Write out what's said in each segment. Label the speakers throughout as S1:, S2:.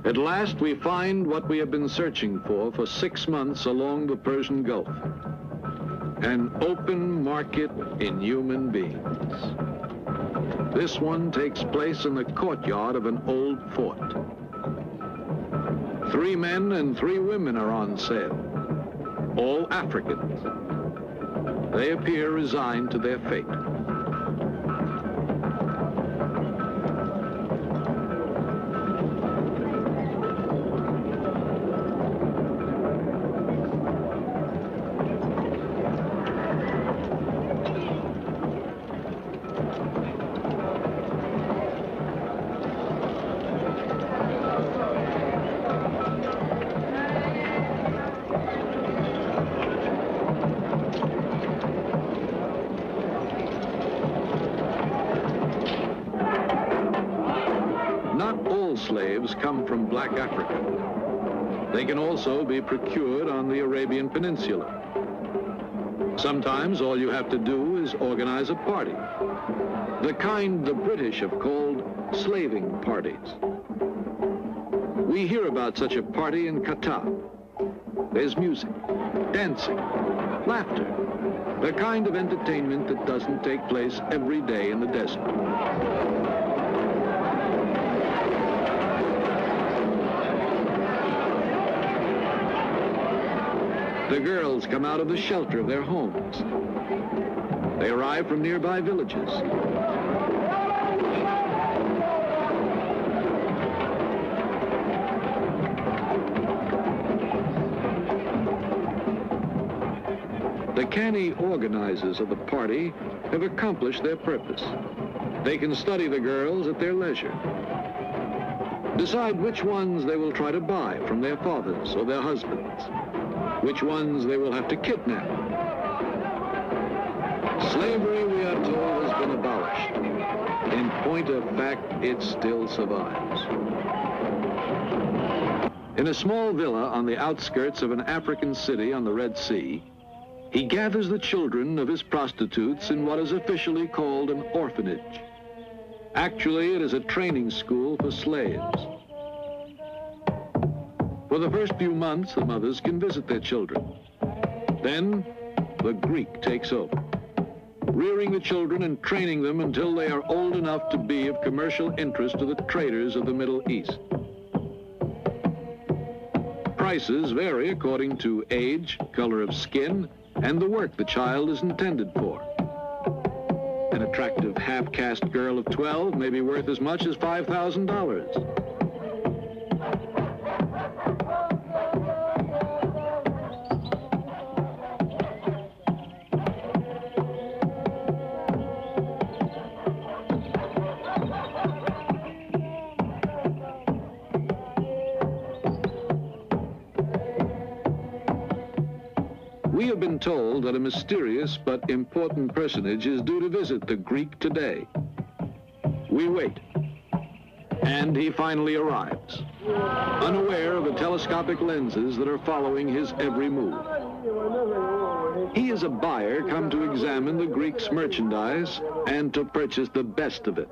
S1: At last, we find what we have been searching for 6 months along the Persian Gulf. An open market in human beings. This one takes place in the courtyard of an old fort. 3 men and 3 women are on sale, all Africans. They appear resigned to their fate. Slaves come from black Africa. They can also be procured on the Arabian Peninsula. Sometimes all you have to do is organize a party, the kind the British have called slaving parties. We hear about such a party in Qatar. There's music, dancing, laughter, the kind of entertainment that doesn't take place every day in the desert. The girls come out of the shelter of their homes. They arrive from nearby villages. The canny organizers of the party have accomplished their purpose. They can study the girls at their leisure, decide which ones they will try to buy from their fathers or their husbands, which ones they will have to kidnap. Slavery, we are told, has been abolished. In point of fact, it still survives. In a small villa on the outskirts of an African city on the Red Sea, he gathers the children of his prostitutes in what is officially called an orphanage. Actually, it is a training school for slaves. For the first few months, the mothers can visit their children. Then, the Greek takes over, rearing the children and training them until they are old enough to be of commercial interest to the traders of the Middle East. Prices vary according to age, color of skin, and the work the child is intended for. An attractive half-caste girl of 12 may be worth as much as $5,000. We have been told that a mysterious but important personage is due to visit the Greek today. We wait, and he finally arrives, unaware of the telescopic lenses that are following his every move. He is a buyer come to examine the Greek's merchandise and to purchase the best of it.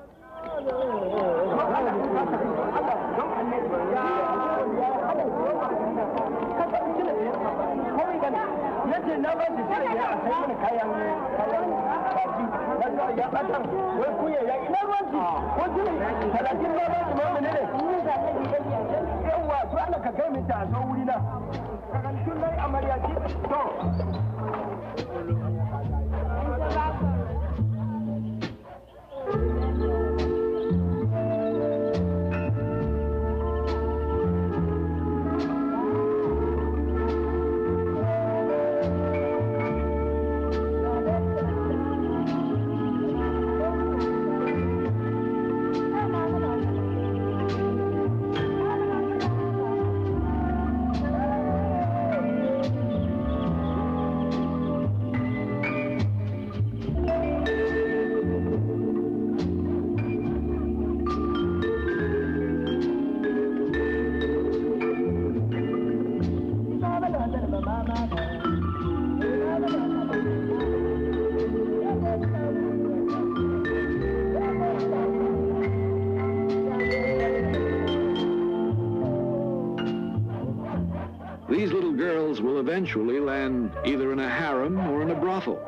S1: will eventually land either in a harem or in a brothel.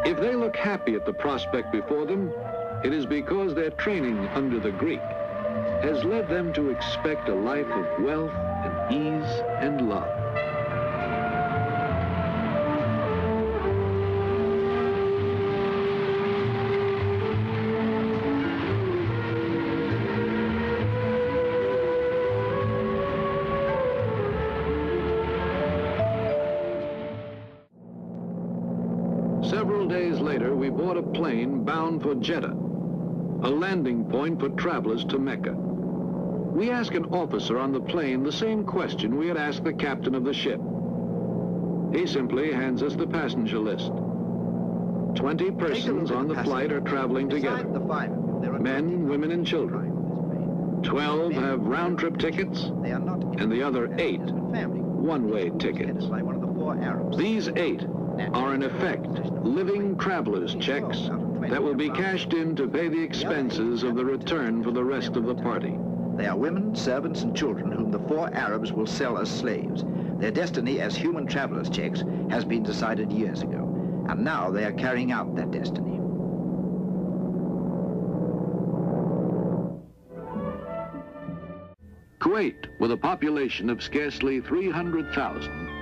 S1: If they look happy at the prospect before them, it is because their training under the Greek has led them to expect a life of wealth and ease and love. Several days later, we board a plane bound for Jeddah, a landing point for travelers to Mecca. We ask an officer on the plane the same question we had asked the captain of the ship. He simply hands us the passenger list. 20 persons on the flight are traveling together. Men, women, and children. 12 have round-trip tickets, and the other 8 one-way tickets. These 8 are in effect living traveler's checks that will be cashed in to pay the expenses of the return for the rest of the party.
S2: They are women, servants, and children whom the 4 Arabs will sell as slaves. Their destiny as human traveler's checks has been decided years ago, and now they are carrying out that destiny.
S1: Kuwait, with a population of scarcely 300,000,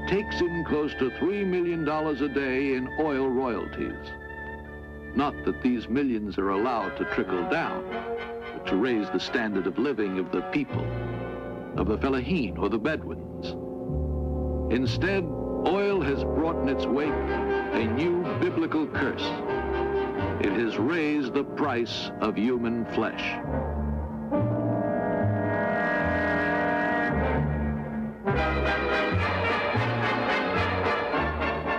S1: takes in close to $3 million a day in oil royalties. Not that these millions are allowed to trickle down, but to raise the standard of living of the people, of the Fellahin or the Bedouins. Instead, oil has brought in its wake a new biblical curse. It has raised the price of human flesh.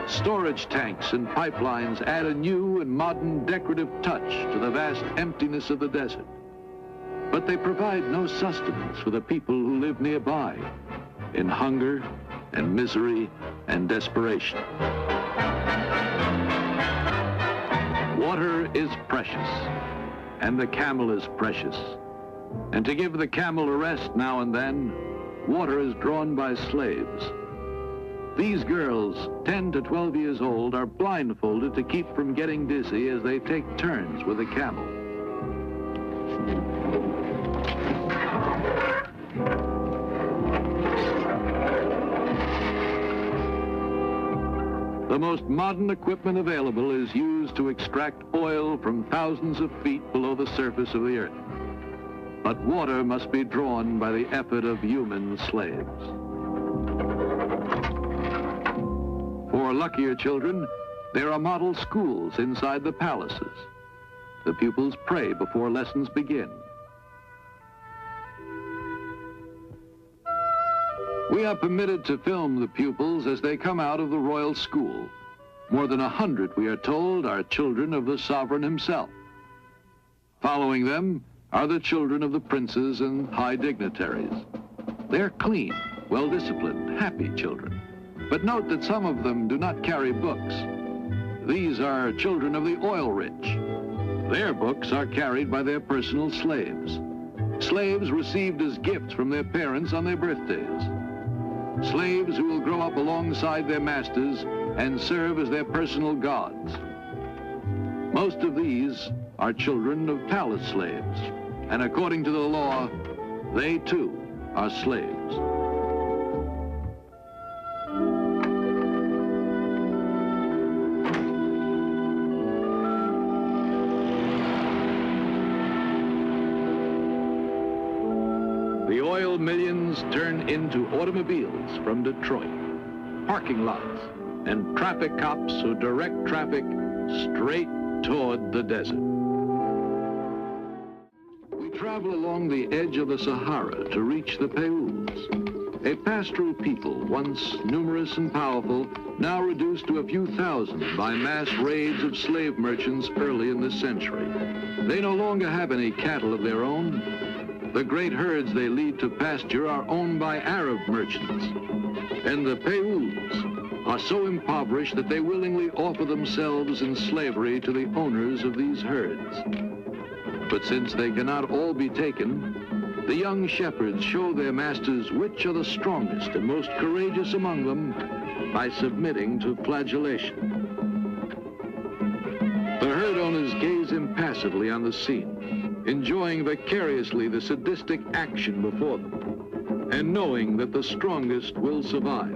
S1: Storage tanks and pipelines add a new and modern decorative touch to the vast emptiness of the desert. But they provide no sustenance for the people who live nearby, in hunger and misery and desperation. Water is precious, and the camel is precious. And to give the camel a rest now and then, water is drawn by slaves. These girls, 10 to 12 years old, are blindfolded to keep from getting dizzy as they take turns with a camel. The most modern equipment available is used to extract oil from thousands of feet below the surface of the earth. But water must be drawn by the effort of human slaves. For luckier children, there are model schools inside the palaces. The pupils pray before lessons begin. We are permitted to film the pupils as they come out of the royal school. More than 100, we are told, are children of the sovereign himself. Following them are the children of the princes and high dignitaries. They're clean, well-disciplined, happy children. But note that some of them do not carry books. These are children of the oil rich. Their books are carried by their personal slaves. Slaves received as gifts from their parents on their birthdays. Slaves who will grow up alongside their masters and serve as their personal gods. Most of these are children of palace slaves, and according to the law, they too are slaves. The oil millions turn into automobiles from Detroit, parking lots, and traffic cops who direct traffic straight toward the desert. We travel along the edge of the Sahara to reach the Peuls, a pastoral people once numerous and powerful, now reduced to a few thousand by mass raids of slave merchants early in this century. They no longer have any cattle of their own. The great herds they lead to pasture are owned by Arab merchants, and the Peuls are so impoverished that they willingly offer themselves in slavery to the owners of these herds. But since they cannot all be taken, The young shepherds show their masters which are the strongest and most courageous among them by submitting to flagellation. The herd owners gaze impassively on the scene, enjoying vicariously the sadistic action before them, and knowing that the strongest will survive.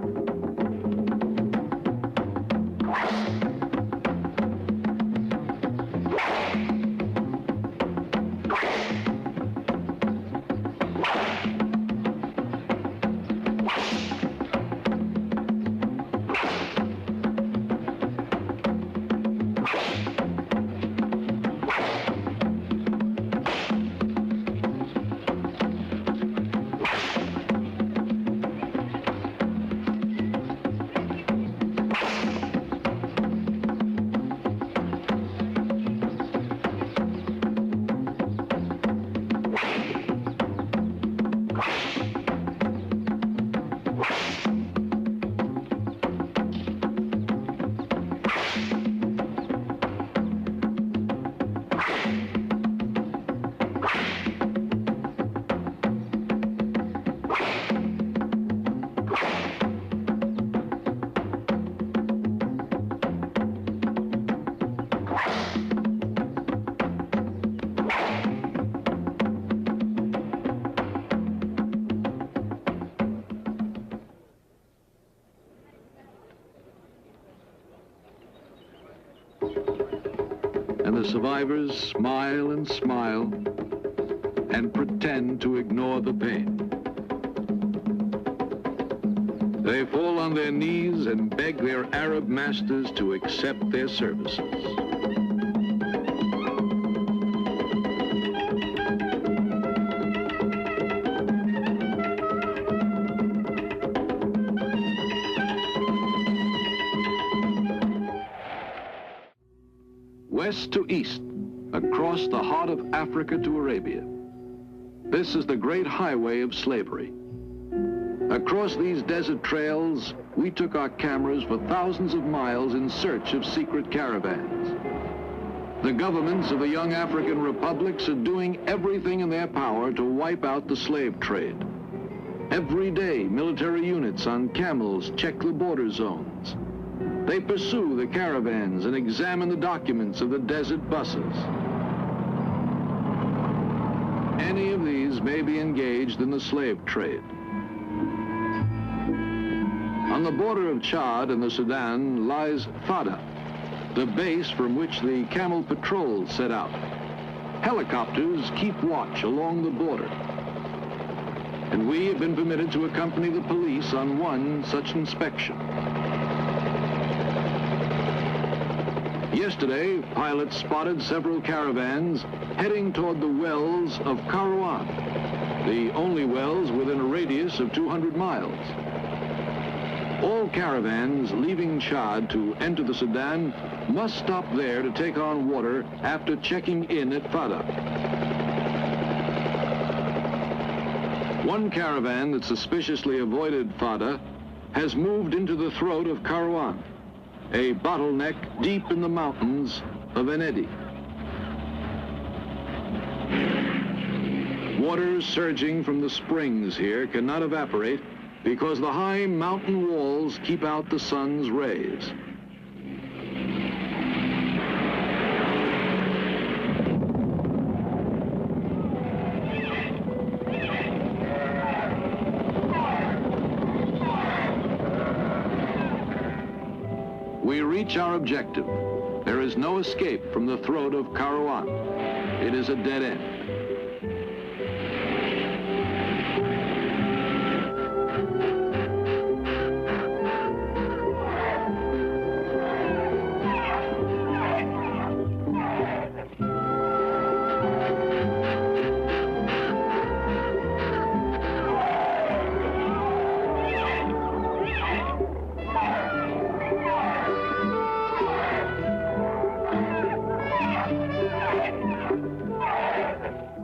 S1: And the survivors smile and smile and pretend to ignore the pain. They fall on their knees and beg their Arab masters to accept their services. West to east, across the heart of Africa to Arabia. This is the great highway of slavery. Across these desert trails, we took our cameras for thousands of miles in search of secret caravans. The governments of the young African republics are doing everything in their power to wipe out the slave trade. Every day, military units on camels check the border zones. They pursue the caravans and examine the documents of the desert buses. Any of these may be engaged in the slave trade. On the border of Chad and the Sudan lies Fada, the base from which the camel patrols set out. Helicopters keep watch along the border. And we have been permitted to accompany the police on one such inspection. Yesterday, pilots spotted several caravans heading toward the wells of Kairouan, the only wells within a radius of 200 miles. All caravans leaving Chad to enter the Sudan must stop there to take on water after checking in at Fada. One caravan that suspiciously avoided Fada has moved into the throat of Kairouan, a bottleneck deep in the mountains of Enedi. Water surging from the springs here cannot evaporate because the high mountain walls keep out the sun's rays. We reach our objective. There is no escape from the throat of Kairouan. It is a dead end.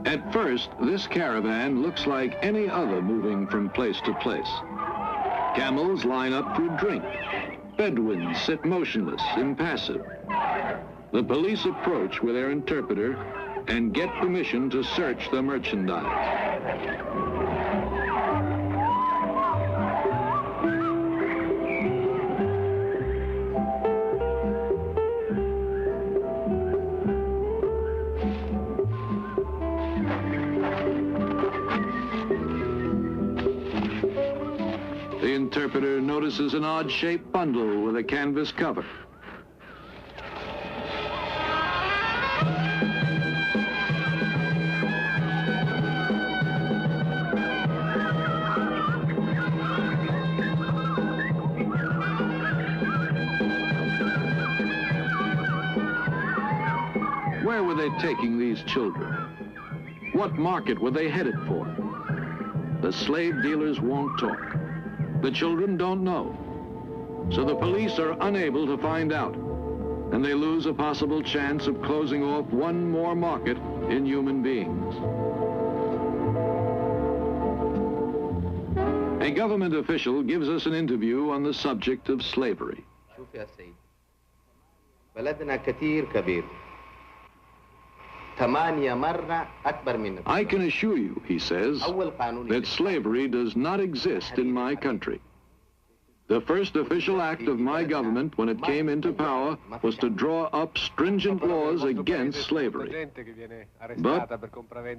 S1: At first, this caravan looks like any other moving from place to place. Camels line up for a drink. Bedouins sit motionless, impassive. The police approach with their interpreter and get permission to search the merchandise. The interpreter notices an odd-shaped bundle with a canvas cover. Where were they taking these children? What market were they headed for? The slave dealers won't talk. The children don't know. So the police are unable to find out, and they lose a possible chance of closing off one more market in human beings. A government official gives us an interview on the subject of slavery. I can assure you, he says, that slavery does not exist in my country. The first official act of my government when it came into power was to draw up stringent laws against slavery. But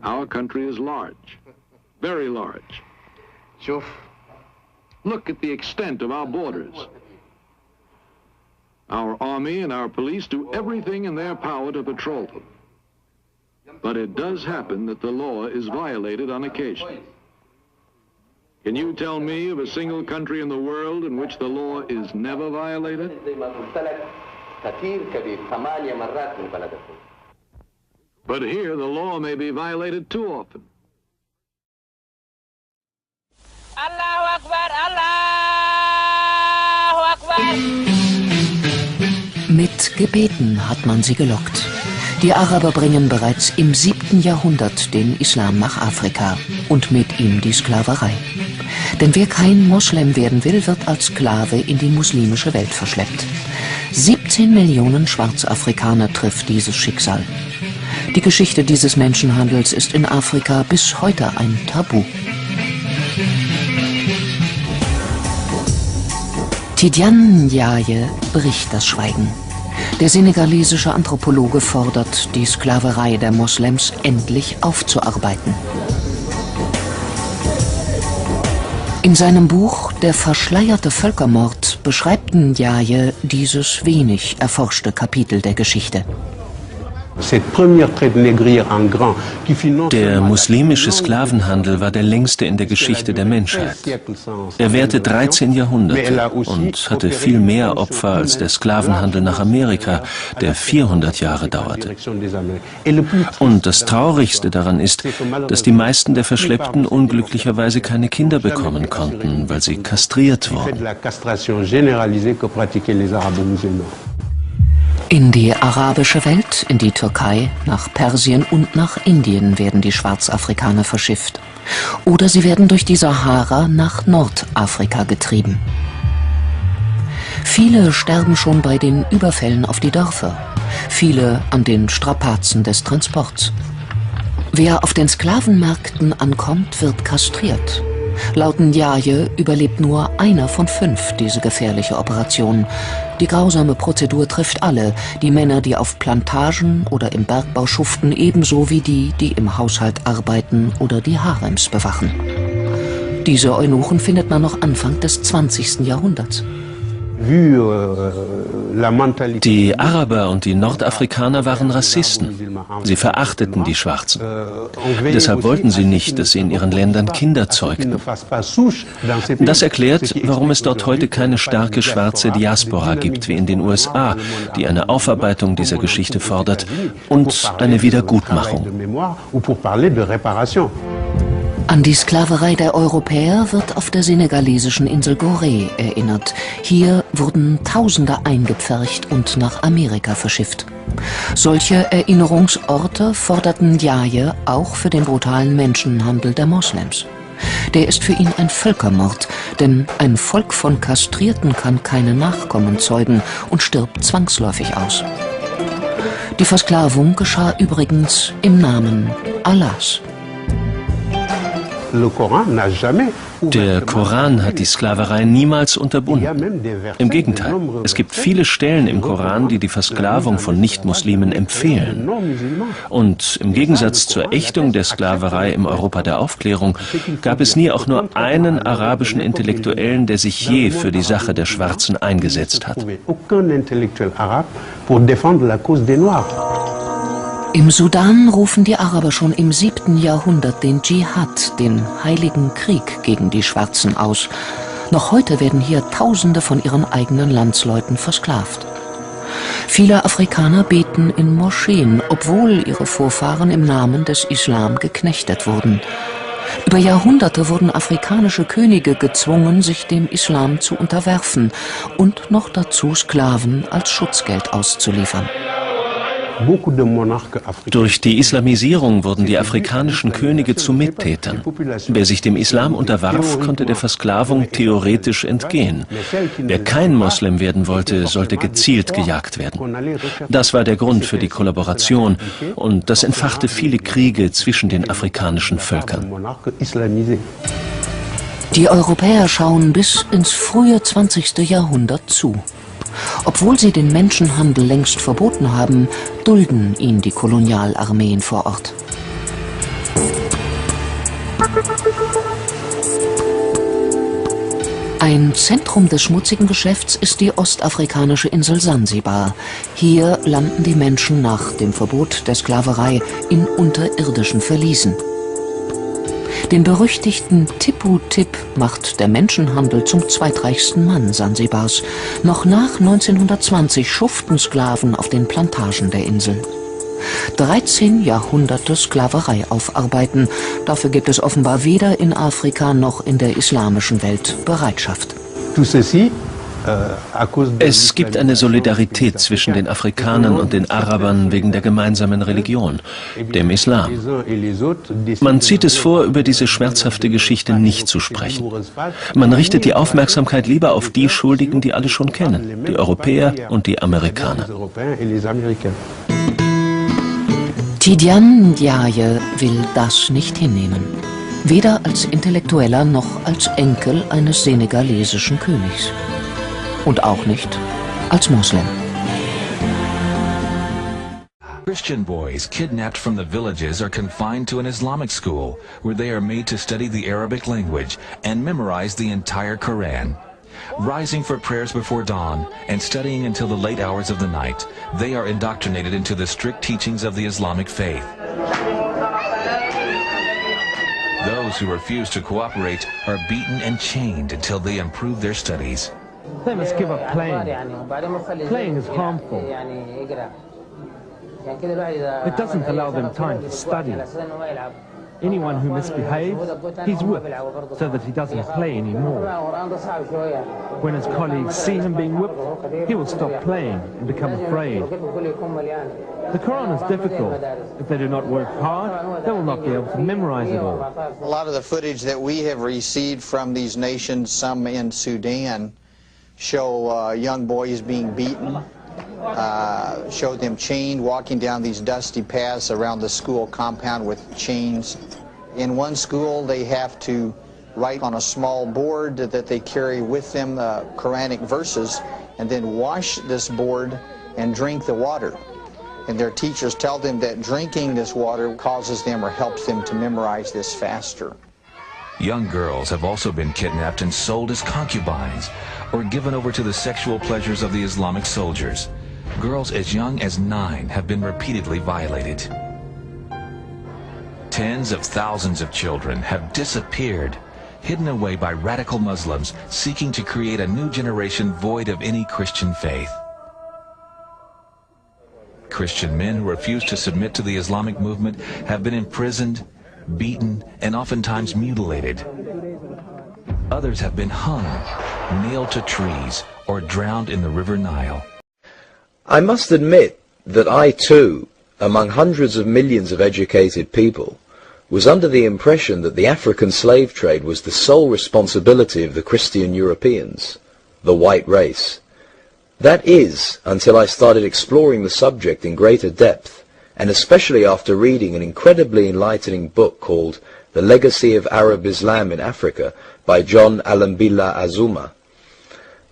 S1: our country is large, very large. Look at the extent of our borders. Our army and our police do everything in their power to patrol them. But it does happen that the law is violated on occasion. Can you tell me of a single country in the world in which the law is never violated? But here the law may be violated too often.
S3: Allahu Akbar, Allahu Akbar.
S4: Mit Gebeten hat man sie gelockt. Die Araber bringen bereits im 7. Jahrhundert den Islam nach Afrika und mit ihm die Sklaverei. Denn wer kein Moslem werden will, wird als Sklave in die muslimische Welt verschleppt. 17 Millionen Schwarzafrikaner trifft dieses Schicksal. Die Geschichte dieses Menschenhandels ist in Afrika bis heute ein Tabu. Tidiane Ndiaye bricht das Schweigen. Der senegalesische Anthropologe fordert, die Sklaverei der Moslems endlich aufzuarbeiten. In seinem Buch »Der verschleierte Völkermord« beschreibt Ndiaye dieses wenig erforschte Kapitel der Geschichte.
S5: Der muslimische Sklavenhandel war der längste in der Geschichte der Menschheit. Er währte 13 Jahrhunderte und hatte viel mehr Opfer als der Sklavenhandel nach Amerika, der 400 Jahre dauerte. Und das Traurigste daran ist, dass die meisten der Verschleppten unglücklicherweise keine Kinder bekommen konnten, weil sie kastriert wurden.
S4: In die arabische Welt, in die Türkei, nach Persien und nach Indien werden die Schwarzafrikaner verschifft. Oder sie werden durch die Sahara nach Nordafrika getrieben. Viele sterben schon bei den Überfällen auf die Dörfer, viele an den Strapazen des Transports. Wer auf den Sklavenmärkten ankommt, wird kastriert. Laut Ndiaye überlebt nur einer von 5 diese gefährliche Operation. Die grausame Prozedur trifft alle, die Männer, die auf Plantagen oder im Bergbau schuften, ebenso wie die, die im Haushalt arbeiten oder die Harems bewachen. Diese Eunuchen findet man noch Anfang des 20. Jahrhunderts.
S5: Die Araber und die Nordafrikaner waren Rassisten. Sie verachteten die Schwarzen. Deshalb wollten sie nicht, dass sie in ihren Ländern Kinder zeugten. Das erklärt, warum es dort heute keine starke schwarze Diaspora gibt wie in den USA, die eine Aufarbeitung dieser Geschichte fordert und eine Wiedergutmachung.
S4: An die Sklaverei der Europäer wird auf der senegalesischen Insel Gorée erinnert. Hier wurden Tausende eingepfercht und nach Amerika verschifft. Solche Erinnerungsorte forderten Ndiaye auch für den brutalen Menschenhandel der Moslems. Der ist für ihn ein Völkermord, denn ein Volk von Kastrierten kann keine Nachkommen zeugen und stirbt zwangsläufig aus. Die Versklavung geschah übrigens im Namen Allahs.
S5: Der Koran hat die Sklaverei niemals unterbunden. Im Gegenteil, es gibt viele Stellen im Koran, die die Versklavung von Nichtmuslimen empfehlen. Und im Gegensatz zur Ächtung der Sklaverei im Europa der Aufklärung gab es nie auch nur einen arabischen Intellektuellen, der sich je für die Sache der Schwarzen eingesetzt hat.
S4: Im Sudan rufen die Araber schon im 7. Jahrhundert den Dschihad, den heiligen Krieg gegen die Schwarzen aus. Noch heute werden hier Tausende von ihren eigenen Landsleuten versklavt. Viele Afrikaner beten in Moscheen, obwohl ihre Vorfahren im Namen des Islam geknechtet wurden. Über Jahrhunderte wurden afrikanische Könige gezwungen, sich dem Islam zu unterwerfen und noch dazu Sklaven als Schutzgeld auszuliefern.
S5: Durch die Islamisierung wurden die afrikanischen Könige zu Mittätern. Wer sich dem Islam unterwarf, konnte der Versklavung theoretisch entgehen. Wer kein Moslem werden wollte, sollte gezielt gejagt werden. Das war der Grund für die Kollaboration und das entfachte viele Kriege zwischen den afrikanischen Völkern.
S4: Die Europäer schauen bis ins frühe 20. Jahrhundert zu. Obwohl sie den Menschenhandel längst verboten haben, dulden ihn die Kolonialarmeen vor Ort. Ein Zentrum des schmutzigen Geschäfts ist die ostafrikanische Insel Sansibar. Hier landen die Menschen nach dem Verbot der Sklaverei in unterirdischen Verliesen. Den berüchtigten Tipu-Tip macht der Menschenhandel zum zweitreichsten Mann Sansibars. Noch nach 1920 schuften Sklaven auf den Plantagen der Insel. 13 Jahrhunderte Sklaverei aufarbeiten, dafür gibt es offenbar weder in Afrika noch in der islamischen Welt Bereitschaft.
S5: Es gibt eine Solidarität zwischen den Afrikanern und den Arabern wegen der gemeinsamen Religion, dem Islam. Man zieht es vor, über diese schmerzhafte Geschichte nicht zu sprechen. Man richtet die Aufmerksamkeit lieber auf die Schuldigen, die alle schon kennen, die Europäer und die Amerikaner.
S4: Tidiane Ndiaye will das nicht hinnehmen. Weder als Intellektueller noch als Enkel eines senegalesischen Königs. Und auch nicht als Moslem.
S6: Christian boys kidnapped from the villages are confined to an Islamic school where they are made to study the Arabic language and memorize the entire Qur'an. Rising for prayers before dawn and studying until the late hours of the night, they are indoctrinated into the strict teachings of the Islamic faith. Those who refuse to cooperate are beaten and chained until they improve their studies.
S7: They must give up playing. Playing is harmful. It doesn't allow them time to study. Anyone who misbehaves, he's whipped so that he doesn't play anymore. When his colleagues see him being whipped, he will stop playing and become afraid. The Quran is difficult. If they do not work hard, they will not be able to memorize it all.
S8: A lot of the footage that we have received from these nations, some in Sudan, show young boys being beaten, show them chained, walking down these dusty paths around the school compound with chains. In one school, they have to write on a small board that they carry with them the Quranic verses and then wash this board and drink the water. And their teachers tell them that drinking this water causes them or helps them to memorize this faster.
S6: Young girls have also been kidnapped and sold as concubines or given over to the sexual pleasures of the Islamic soldiers. Girls as young as 9 have been repeatedly violated. Tens of thousands of children have disappeared, hidden away by radical Muslims seeking to create a new generation void of any Christian faith. Christian men who refuse to submit to the Islamic movement have been imprisoned, beaten, and oftentimes mutilated. Others have been hung, nailed to trees, or drowned in the River Nile.
S9: I must admit that I too, among hundreds of millions of educated people, was under the impression that the African slave trade was the sole responsibility of the Christian Europeans, the white race. That is, until I started exploring the subject in greater depth, and especially after reading an incredibly enlightening book called The Legacy of Arab Islam in Africa by John Alambila Azuma.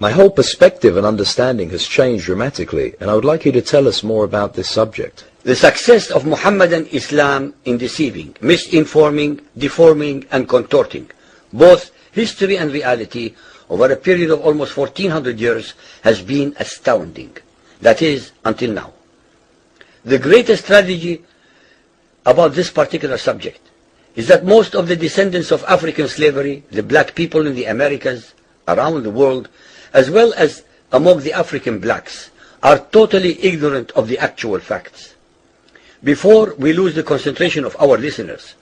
S9: My whole perspective and understanding has changed dramatically, and I would like you to tell us more about this subject.
S10: The success of Muhammadan Islam in deceiving, misinforming, deforming, and contorting both history and reality over a period of almost 1400 years has been astounding. That is, until now. The greatest tragedy about this particular subject is that most of the descendants of African slavery, the black people in the Americas, around the world, as well as among the African blacks, are totally ignorant of the actual facts. Before we lose the concentration of our listeners,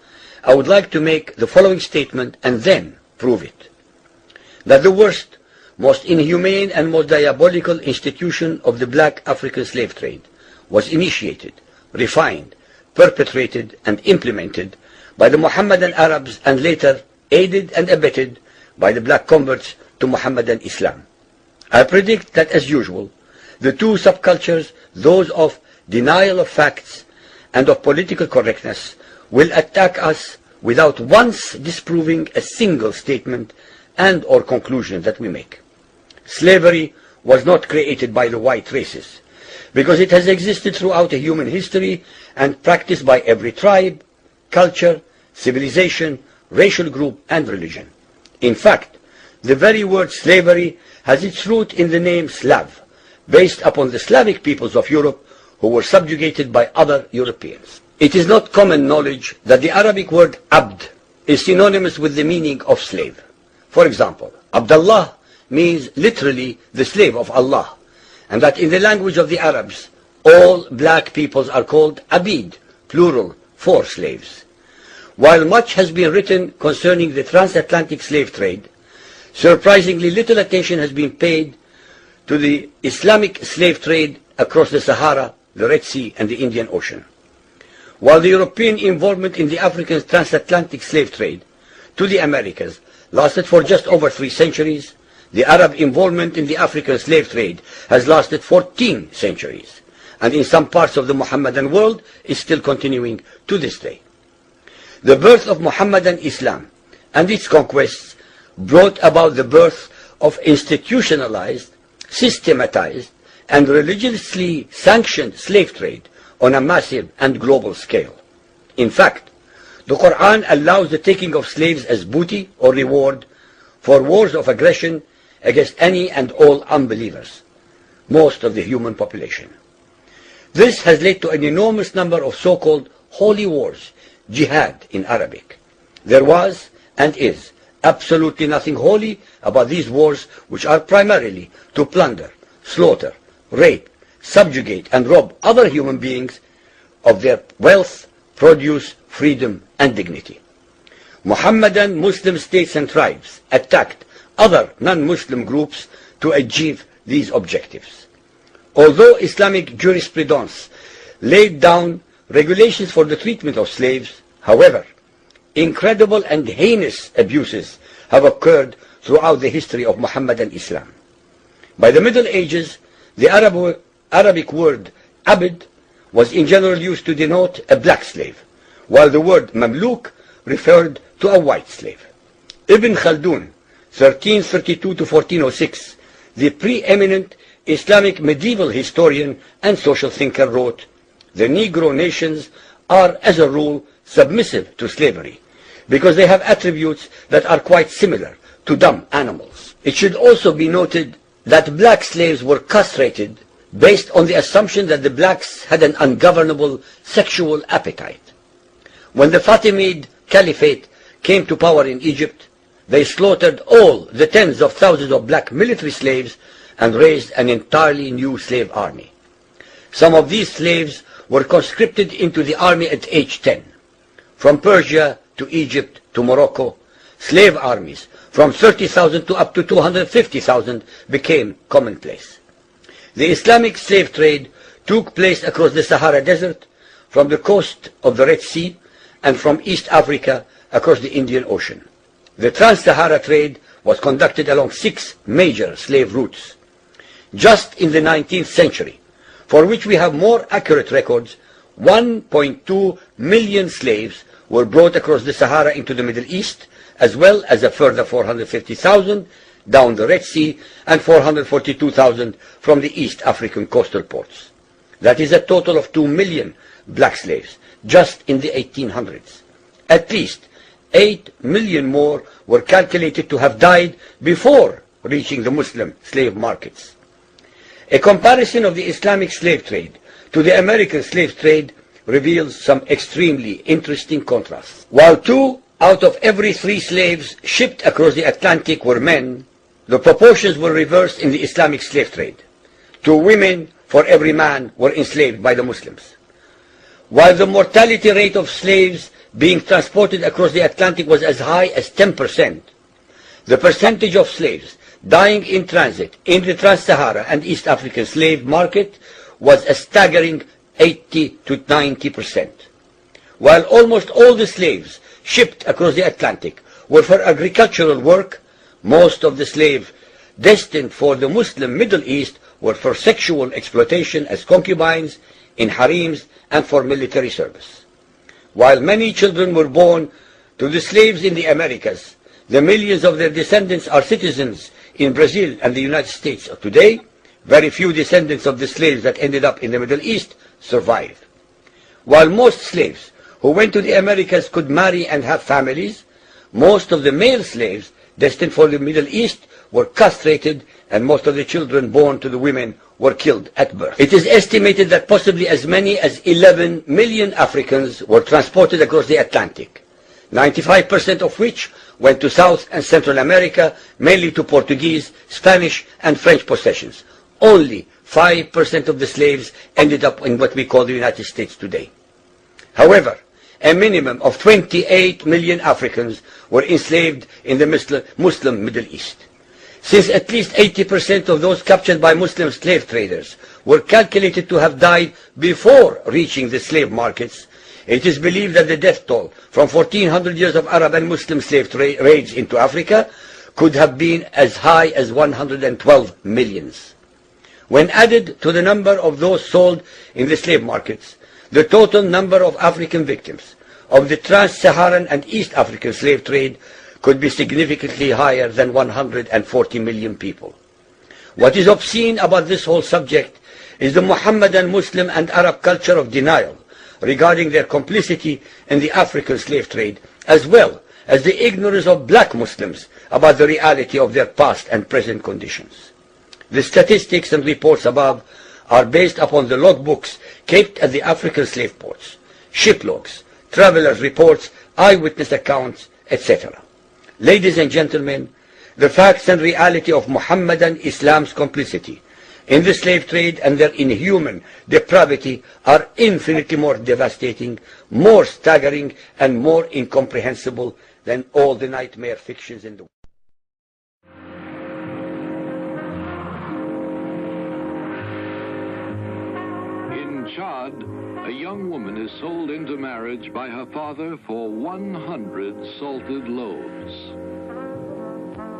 S10: I would like to make the following statement and then prove it. That the worst, most inhumane and most diabolical institution of the black African slave trade was initiated, refined, perpetrated and implemented by the Mohammedan Arabs and later aided and abetted by the black converts to Mohammedan Islam. I predict that, as usual, the two subcultures, those of denial of facts and of political correctness, will attack us without once disproving a single statement and or conclusion that we make. Slavery was not created by the white races, because it has existed throughout human history and practiced by every tribe, culture, civilization, racial group and religion. In fact, the very word slavery has its root in the name Slav, based upon the Slavic peoples of Europe who were subjugated by other Europeans. It is not common knowledge that the Arabic word abd is synonymous with the meaning of slave. For example, Abdullah means literally the slave of Allah, and that in the language of the Arabs, all black peoples are called abid, plural, for slaves. While much has been written concerning the transatlantic slave trade, surprisingly little attention has been paid to the Islamic slave trade across the Sahara, the Red Sea, and the Indian Ocean. While the European involvement in the African transatlantic slave trade to the Americas lasted for just over 3 centuries, the Arab involvement in the African slave trade has lasted 14 centuries, and in some parts of the Mohammedan world is still continuing to this day. The birth of Mohammedan Islam and its conquests brought about the birth of institutionalized, systematized, and religiously sanctioned slave trade on a massive and global scale. In fact, the Qur'an allows the taking of slaves as booty or reward for wars of aggression against any and all unbelievers, most of the human population. This has led to an enormous number of so-called holy wars, jihad in Arabic. There was and is absolutely nothing holy about these wars, which are primarily to plunder, slaughter, rape, subjugate and rob other human beings of their wealth, produce, freedom and dignity. Mohammedan Muslim states and tribes attacked other non-Muslim groups to achieve these objectives. Although Islamic jurisprudence laid down regulations for the treatment of slaves, however, incredible and heinous abuses have occurred throughout the history of Mohammedan Islam. By the Middle Ages, the Arabic word abd was in general used to denote a black slave, while the word mamluk referred to a white slave. Ibn Khaldun, 1332 to 1406, the preeminent Islamic medieval historian and social thinker, wrote, "The Negro nations are, as a rule, submissive to slavery, because they have attributes that are quite similar to dumb animals." It should also be noted that black slaves were castrated based on the assumption that the blacks had an ungovernable sexual appetite. When the Fatimid Caliphate came to power in Egypt, they slaughtered all the tens of thousands of black military slaves and raised an entirely new slave army. Some of these slaves were conscripted into the army at age 10. From Persia to Egypt to Morocco, slave armies from 30,000 to up to 250,000 became commonplace. The Islamic slave trade took place across the Sahara Desert, from the coast of the Red Sea, and from East Africa across the Indian Ocean. The Trans-Sahara trade was conducted along 6 major slave routes. just in the 19th century, for which we have more accurate records. 1.2 million slaves were brought across the Sahara into the Middle East, as well as a further 450,000 down the Red Sea and 442,000 from the East African coastal ports. That is a total of 2 million black slaves just in the 1800s. At least 8 million more were calculated to have died before reaching the Muslim slave markets. A comparison of the Islamic slave trade to the American slave trade reveals some extremely interesting contrasts. While 2 out of every 3 slaves shipped across the Atlantic were men, the proportions were reversed in the Islamic slave trade. 2 women for every man were enslaved by the Muslims. While the mortality rate of slaves being transported across the Atlantic was as high as 10%, the percentage of slaves dying in transit in the Trans-Sahara and East African slave market was a staggering 80 to 90%. While almost all the slaves shipped across the Atlantic were for agricultural work, most of the slaves destined for the Muslim Middle East were for sexual exploitation as concubines, in harems, and for military service. While many children were born to the slaves in the Americas, the millions of their descendants are citizens in Brazil and the United States today. Very few descendants of the slaves that ended up in the Middle East survived. While most slaves who went to the Americas could marry and have families, most of the male slaves destined for the Middle East were castrated, and most of the children born to the women were killed at birth. It is estimated that possibly as many as 11 million Africans were transported across the Atlantic, 95% of which went to South and Central America, mainly to Portuguese, Spanish, and French possessions. Only 5% of the slaves ended up in what we call the United States today. However, a minimum of 28 million Africans were enslaved in the Muslim Middle East. Since at least 80% of those captured by Muslim slave traders were calculated to have died before reaching the slave markets, it is believed that the death toll from 1400 years of Arab and Muslim slave raids into Africa could have been as high as 112 millions. When added to the number of those sold in the slave markets, the total number of African victims of the trans-Saharan and East African slave trade could be significantly higher than 140 million people. What is obscene about this whole subject is the Muhammadan, Muslim, and Arab culture of denial regarding their complicity in the African slave trade, as well as the ignorance of black Muslims about the reality of their past and present conditions. The statistics and reports above are based upon the logbooks kept at the African slave ports, ship logs, travelers' reports, eyewitness accounts, etc. Ladies and gentlemen, the facts and reality of Muhammadan Islam's complicity in the slave trade and their inhuman depravity are infinitely more devastating, more staggering, and more incomprehensible than all the nightmare fictions in the world.
S1: In Chad, a young woman is sold into marriage by her father for 100 salted loaves.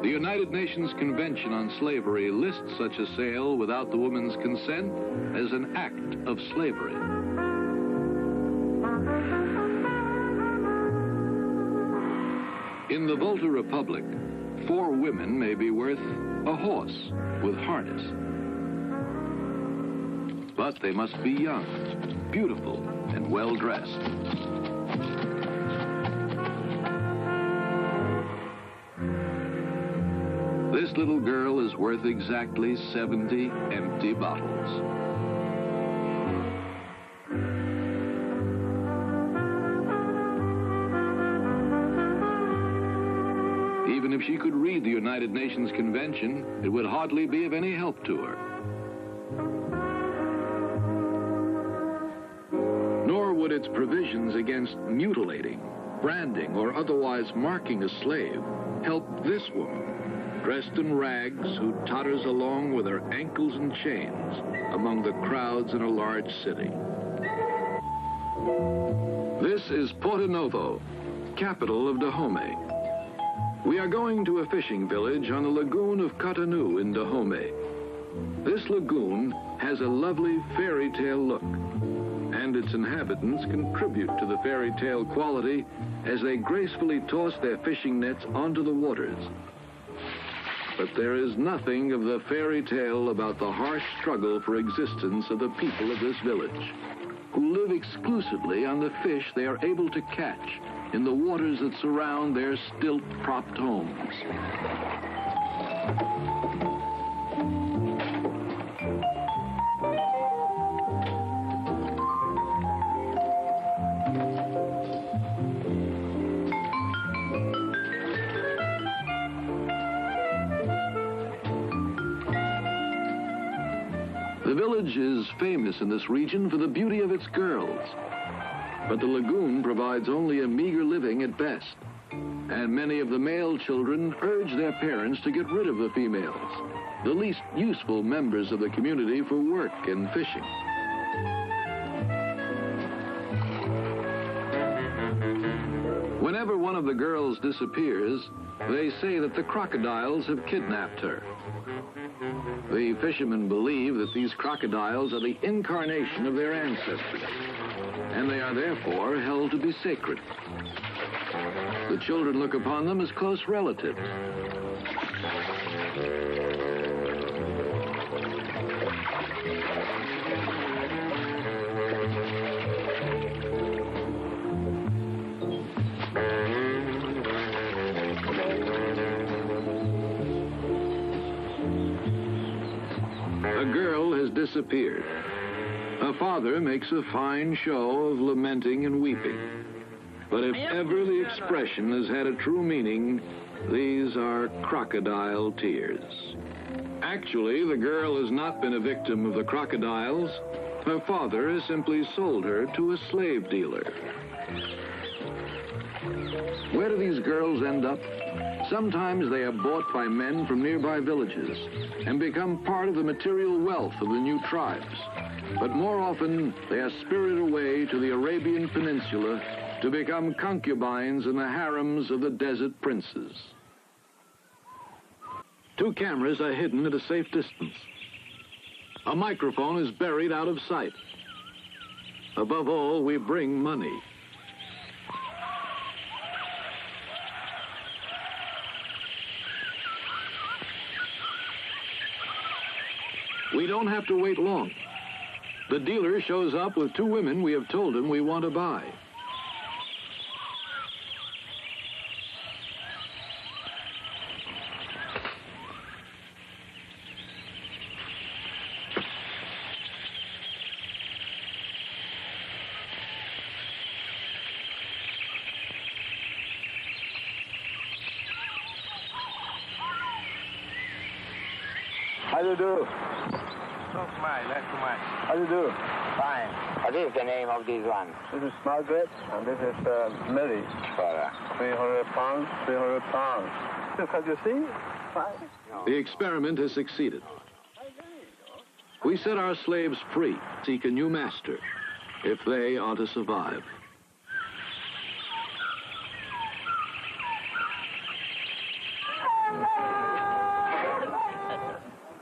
S1: The United Nations Convention on Slavery lists such a sale without the woman's consent as an act of slavery. In the Volta Republic, 4 women may be worth a horse with harness. But they must be young, beautiful, and well-dressed. This little girl is worth exactly 70 empty bottles. Even if she could read the United Nations Convention, it would hardly be of any help to her. Nor would its provisions against mutilating, branding, or otherwise marking a slave help this woman, dressed in rags, who totters along with her ankles in chains among the crowds in a large city. This is Porto Novo, capital of Dahomey. We are going to a fishing village on the lagoon of Cotonou in Dahomey. This lagoon has a lovely fairy tale look, and its inhabitants contribute to the fairy tale quality as they gracefully toss their fishing nets onto the waters. But there is nothing of the fairy tale about the harsh struggle for existence of the people of this village, who live exclusively on the fish they are able to catch in the waters that surround their stilt-propped homes. The village is famous in this region for the beauty of its girls, but the lagoon provides only a meager living at best, and many of the male children urge their parents to get rid of the females, the least useful members of the community for work and fishing. Whenever one of the girls disappears, they say that the crocodiles have kidnapped her. The fishermen believe that these crocodiles are the incarnation of their ancestors, and they are therefore held to be sacred. The children look upon them as close relatives. A girl has disappeared. Her father makes a fine show of lamenting and weeping. But if ever the expression has had a true meaning, these are crocodile tears. Actually, the girl has not been a victim of the crocodiles. Her father has simply sold her to a slave dealer. Where do these girls end up? Sometimes they are bought by men from nearby villages and become part of the material wealth of the new tribes. But more often, they are spirited away to the Arabian Peninsula to become concubines in the harems of the desert princes. 2 cameras are hidden at a safe distance. A microphone is buried out of sight. Above all, we bring money. We don't have to wait long. The dealer shows up with 2 women we have told him we want to buy.
S11: How do you do?
S12: How do you do? Fine. What is the name of this one?
S11: This is Margaret, and this is Mary. 300 pounds, 300 pounds. Can you see? Fine.
S1: The experiment has succeeded. We set our slaves free, seek a new master, if they are to survive.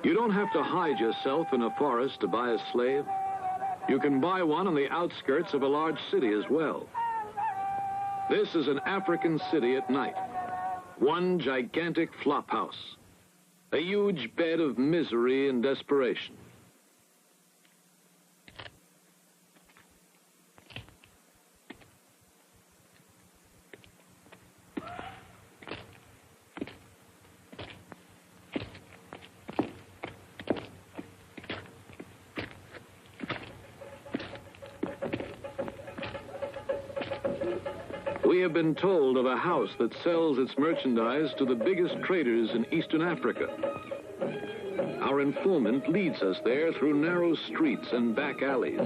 S1: You don't have to hide yourself in a forest to buy a slave. You can buy one on the outskirts of a large city as well. This is an African city at night. One gigantic flophouse. A huge bed of misery and desperation. We have been told of a house that sells its merchandise to the biggest traders in Eastern Africa. Our informant leads us there through narrow streets and back alleys.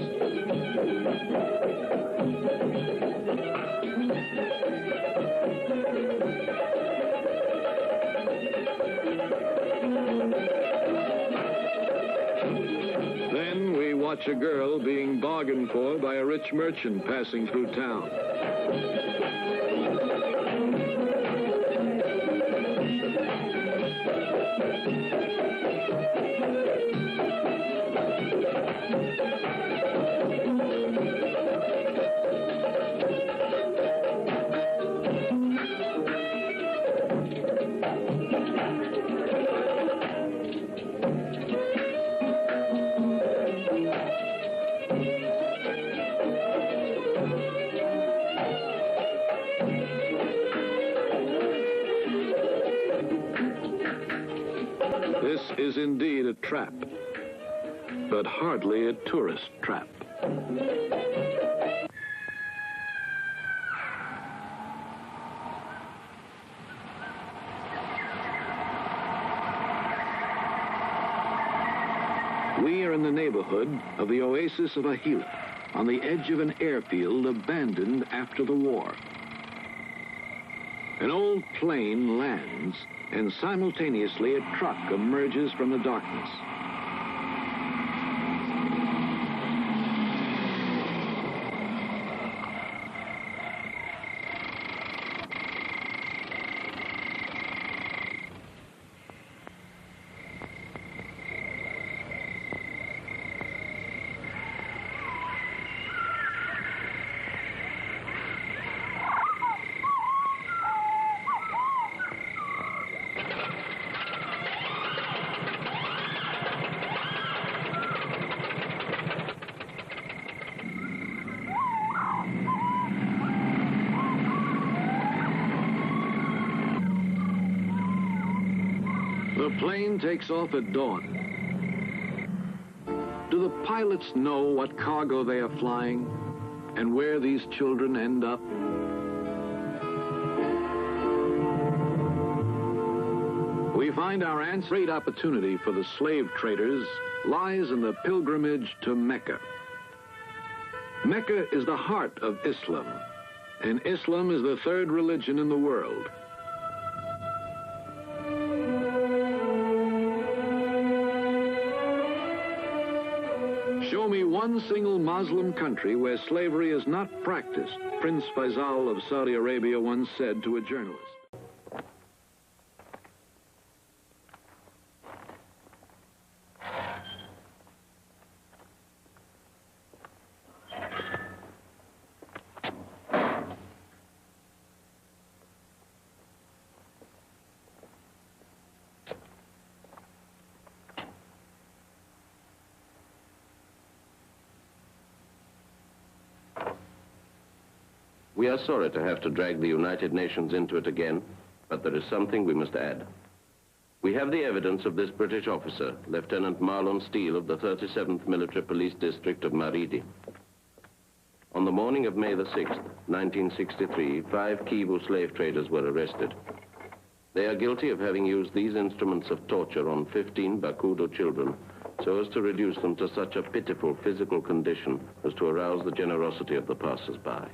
S1: Then we watch a girl being bargained for by a rich merchant passing through town. This is indeed a trap, but hardly a tourist trap. We are in the neighborhood of the oasis of Ahila, on the edge of an airfield abandoned after the war. An old plane lands, and simultaneously a truck emerges from the darkness. The plane takes off at dawn. Do the pilots know what cargo they are flying and where these children end up? We find our answer. Great opportunity for the slave traders lies in the pilgrimage to Mecca. Mecca is the heart of Islam, and Islam is the third religion in the world. Show me one single Muslim country where slavery is not practiced, Prince Faisal of Saudi Arabia once said to a journalist.
S13: We are sorry to have to drag the United Nations into it again, but there is something we must add. We have the evidence of this British officer, Lieutenant Marlon Steele of the 37th Military Police District of Maridi. On the morning of May the 6th, 1963, 5 Kivu slave traders were arrested. They are guilty of having used these instruments of torture on 15 Bakudo children so as to reduce them to such a pitiful physical condition as to arouse the generosity of the passers-by.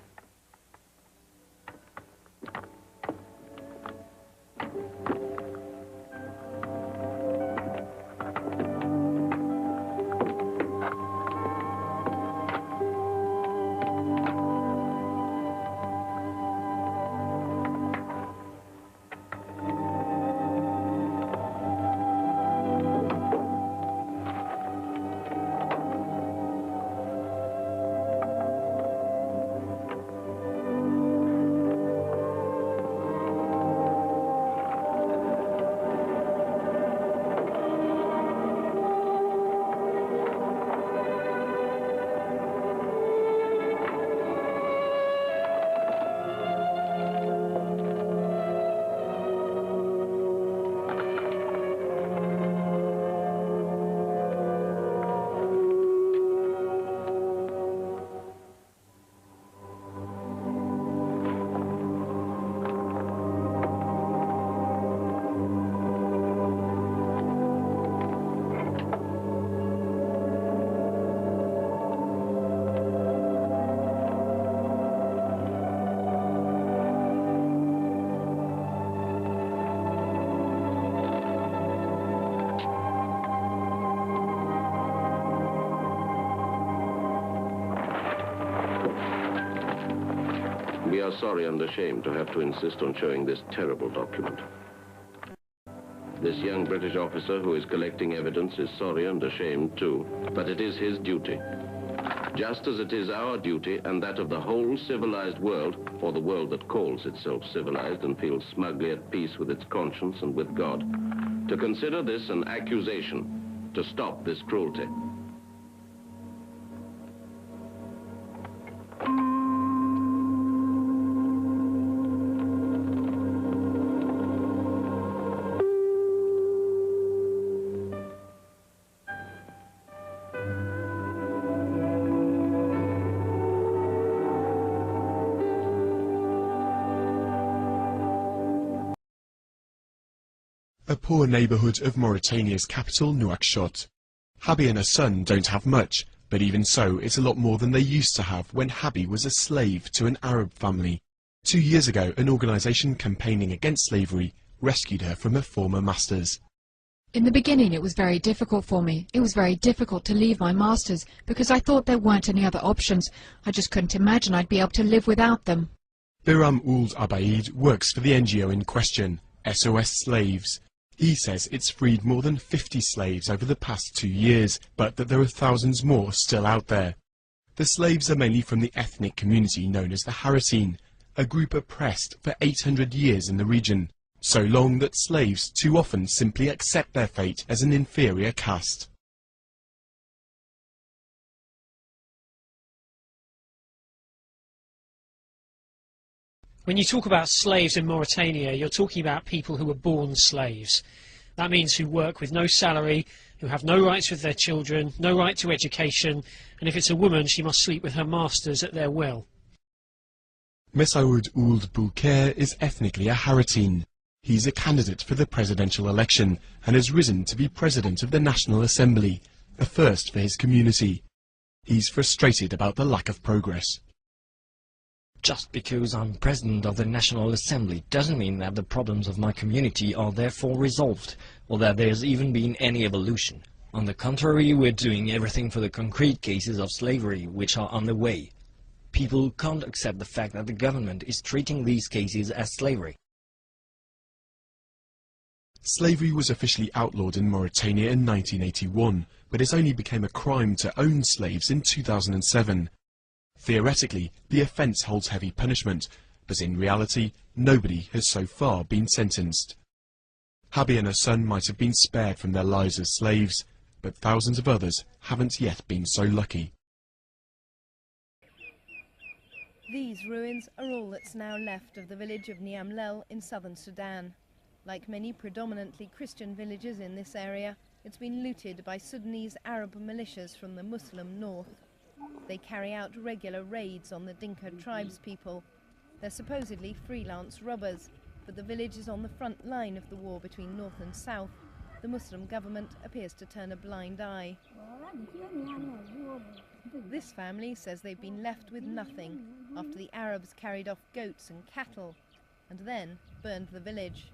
S13: We are sorry and ashamed to have to insist on showing this terrible document. This young British officer who is collecting evidence is sorry and ashamed too, but it is his duty. Just as it is our duty and that of the whole civilized world, or the world that calls itself civilized and feels smugly at peace with its conscience and with God, to consider this an accusation, to stop this cruelty.
S14: A poor neighbourhood of Mauritania's capital, Nouakchott. Habi and her son don't have much, but even so, it's a lot more than they used to have when Habi was a slave to an Arab family. 2 years ago, an organisation campaigning against slavery rescued her from her former masters.
S15: In the beginning, it was very difficult for me. It was very difficult to leave my masters because I thought there weren't any other options. I just couldn't imagine I'd be able to live without them.
S14: Biram Ould Abaid works for the NGO in question, SOS Slaves. He says it's freed more than 50 slaves over the past 2 years, but that there are thousands more still out there. The slaves are mainly from the ethnic community known as the Haratine, a group oppressed for 800 years in the region, so long that slaves too often simply accept their fate as an inferior caste.
S16: When you talk about slaves in Mauritania, you're talking about people who were born slaves. That means who work with no salary, who have no rights with their children, no right to education, and if it's a woman, she must sleep with her masters at their will.
S14: Messaoud Ould Boulker is ethnically a Haratine. He's a candidate for the presidential election and has risen to be president of the National Assembly, a first for his community. He's frustrated about the lack of progress.
S17: Just because I'm president of the National Assembly doesn't mean that the problems of my community are therefore resolved, or that there's even been any evolution. On the contrary, we're doing everything for the concrete cases of slavery which are on the way. People can't accept the fact that the government is treating these cases as slavery.
S14: Slavery was officially outlawed in Mauritania in 1981, but it only became a crime to own slaves in 2007. Theoretically, the offence holds heavy punishment, but in reality, nobody has so far been sentenced. Habi and her son might have been spared from their lives as slaves, but thousands of others haven't yet been so lucky.
S18: These ruins are all that's now left of the village of Niamlel in southern Sudan. Like many predominantly Christian villages in this area, it's been looted by Sudanese Arab militias from the Muslim north. They carry out regular raids on the Dinka tribespeople. They're supposedly freelance robbers, but the village is on the front line of the war between north and south. The Muslim government appears to turn a blind eye. This family says they've been left with nothing after the Arabs carried off goats and cattle and then burned the village.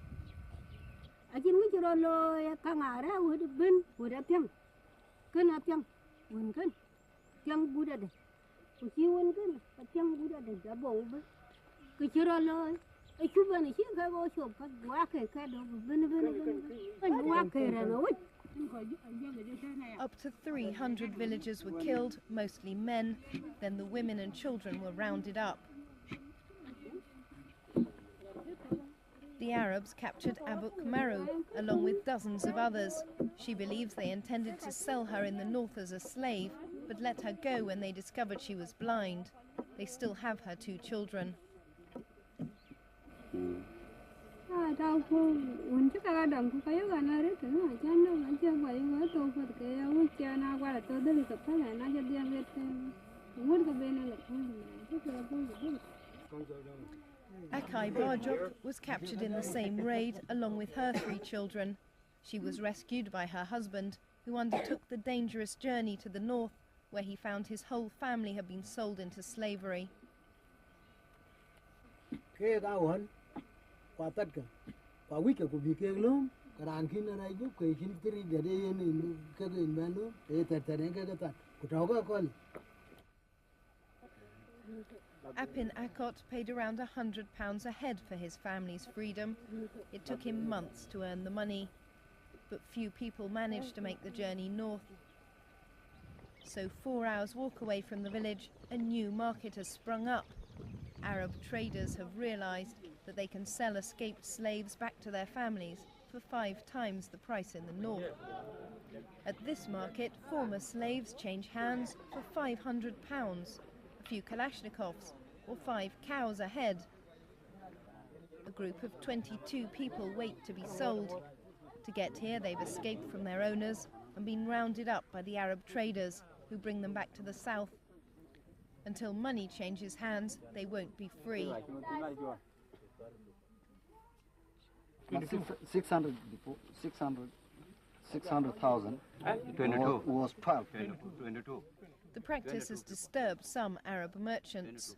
S18: Up to 300 villagers were killed, mostly men. Then the women and children were rounded up. The Arabs captured Abuk Maru, along with dozens of others. She believes they intended to sell her in the north as a slave, but let her go when they discovered she was blind. They still have her 2 children. Akai Barjok was captured in the same raid along with her 3 children. She was rescued by her husband, who undertook the dangerous journey to the north, where he found his whole family had been sold into slavery. Apin Akot paid around £100 a head for his family's freedom. It took him months to earn the money. but few people manage to make the journey north. So 4 hours walk away from the village, a new market has sprung up. Arab traders have realized that they can sell escaped slaves back to their families for 5 times the price in the north. At this market, former slaves change hands for £500, a few Kalashnikovs, or 5 cows a head. A group of 22 people wait to be sold. To get here, they've escaped from their owners and been rounded up by the Arab traders, who bring them back to the south. Until money changes hands, they won't be free.
S19: 600,000 was 12. 22.
S18: The practice has disturbed some Arab merchants.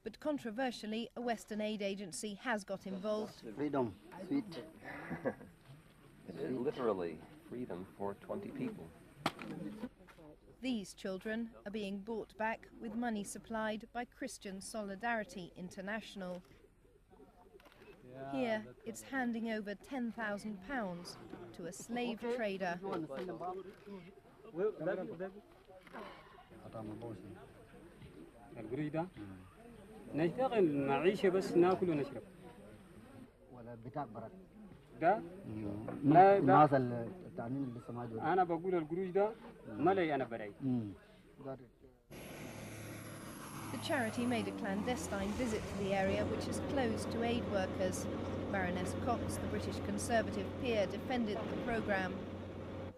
S18: But controversially, a Western aid agency has got involved.
S19: Freedom, sweet.
S20: It is literally freedom for 20 people.
S18: These children are being bought back with money supplied by Christian Solidarity International. Here, it's handing over £10,000 to a slave trader.
S19: ده أنا بقول القروش ده ملي أنا براي.
S18: The charity made a clandestine visit to the area, which is closed to aid workers. Baroness Cox, the British Conservative peer, defended the programme.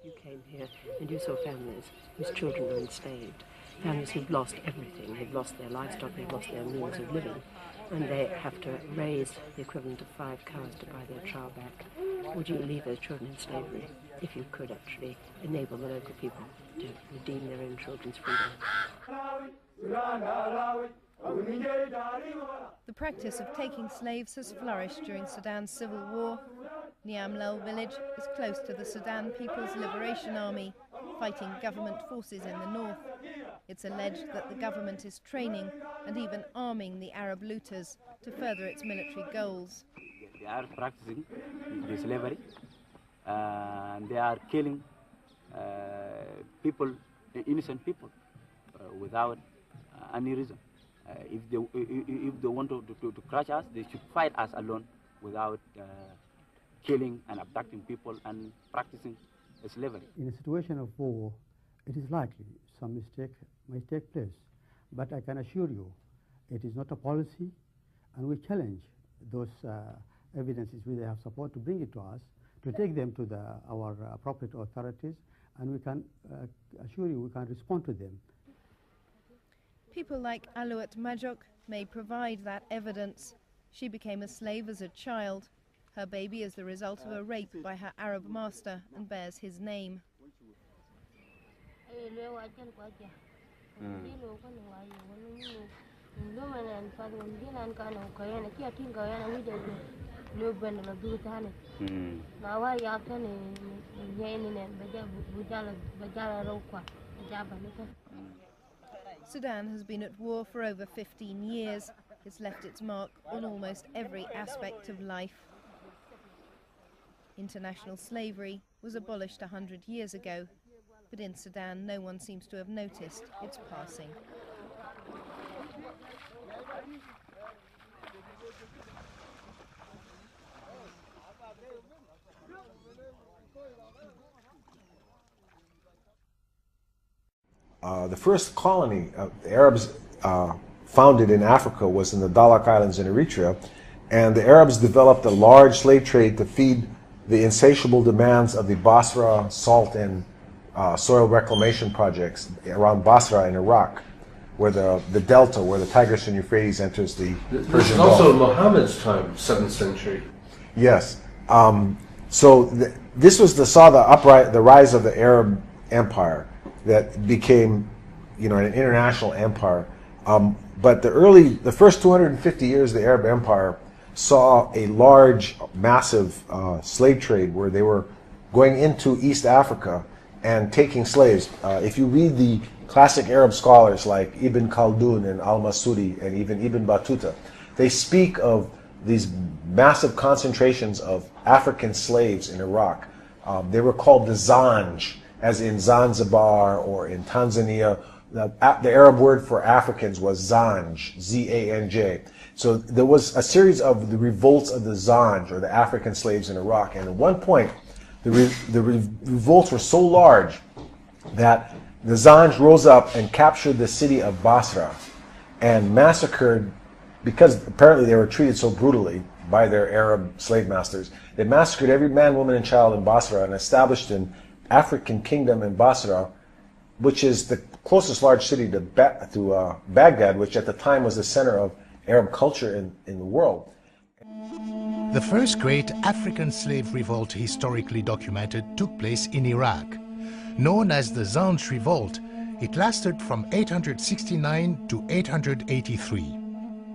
S21: You came here and you saw families whose children were enslaved, families who've lost everything. They've lost their livestock, they've lost their means of living, and they have to raise the equivalent of 5 cows to buy their child back. Would you leave those children in slavery if you could actually enable the local people to redeem their own children's freedom?
S18: The practice of taking slaves has flourished during Sudan's civil war. Niamlel village is close to the Sudan People's Liberation Army, fighting government forces in the north. It's alleged that the government is training and even arming the Arab looters to further its military goals.
S19: They are practicing the slavery and they are killing people, innocent people, without any reason. If they want to crush us, they should fight us alone without killing and abducting people and practicing slavery.
S22: In a situation of war, it is likely some mistake may take place, but I can assure you it is not a policy, and we challenge those evidences which they have support to bring it to us, to take them to our appropriate authorities, and we can assure you we can respond to them.
S18: People like Alouat Majok may provide that evidence. She became a slave as a child. Her baby is the result of a rape by her Arab master and bears his name. Sudan has been at war for over 15 years. It's left its mark on almost every aspect of life. International slavery was abolished 100 years ago, but in Sudan no one seems to have noticed its passing.
S23: The first colony the Arabs founded in Africa was in the Dahlak Islands in Eritrea, and the Arabs developed a large slave trade to feed the insatiable demands of the Basra salt and soil reclamation projects around Basra in Iraq, where the delta, where the Tigris and Euphrates enters the Persian Gulf.
S5: This is also Muhammad's time, 7th century.
S23: Yes. This was the rise of the Arab Empire that became, an international empire. But the first 250 years of the Arab Empire saw a large, massive slave trade where they were going into East Africa and taking slaves. If you read the classic Arab scholars like Ibn Khaldun and Al-Masudi and even Ibn Battuta, they speak of these massive concentrations of African slaves in Iraq. They were called the Zanj, as in Zanzibar or in Tanzania. The Arab word for Africans was Zanj, Z-A-N-J. So there was a series of the revolts of the Zanj, or the African slaves in Iraq. And at one point, the revolts were so large that the Zanj rose up and captured the city of Basra and massacred, because apparently they were treated so brutally by their Arab slave masters, they massacred every man, woman, and child in Basra and established an African kingdom in Basra, which is the closest large city to Baghdad, which at the time was the center of Arab culture in the world.
S2: The first great African slave revolt historically documented took place in Iraq. Known as the Zanj Revolt, it lasted from 869 to 883.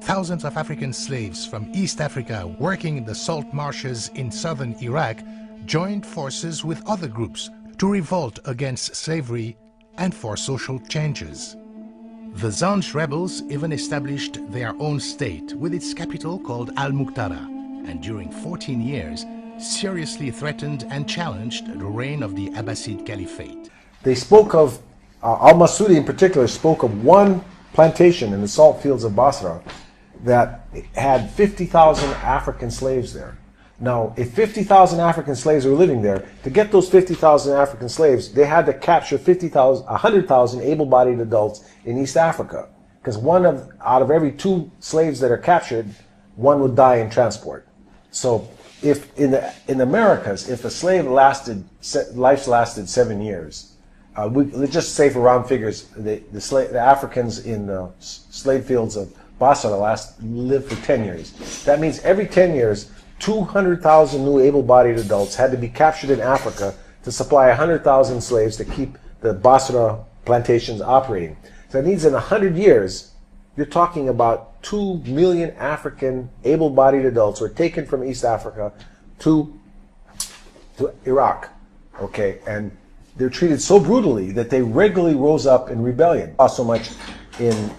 S2: Thousands of African slaves from East Africa working in the salt marshes in southern Iraq joined forces with other groups to revolt against slavery and for social changes. The Zanj rebels even established their own state with its capital called Al-Muqtada, and during 14 years seriously threatened and challenged the reign of the Abbasid Caliphate.
S23: They spoke of, Al-Masudi in particular spoke of one plantation in the salt fields of Basra that had 50,000 African slaves there. Now, if 50,000 African slaves were living there, to get those 50,000 African slaves, they had to capture 100,000 able-bodied adults in East Africa. Because out of every 2 slaves that are captured, 1 would die in transport. So, if in the Americas, if a slave life lasted 7 years, let's just say for round figures, the Africans in the slave fields of Basra lived for 10 years. That means every 10 years, 200,000 new able-bodied adults had to be captured in Africa to supply 100,000 slaves to keep the Basra plantations operating. So that means in 100 years, you're talking about 2 million African able-bodied adults were taken from East Africa to Iraq, okay? And they're treated so brutally that they regularly rose up in rebellion. Not so much in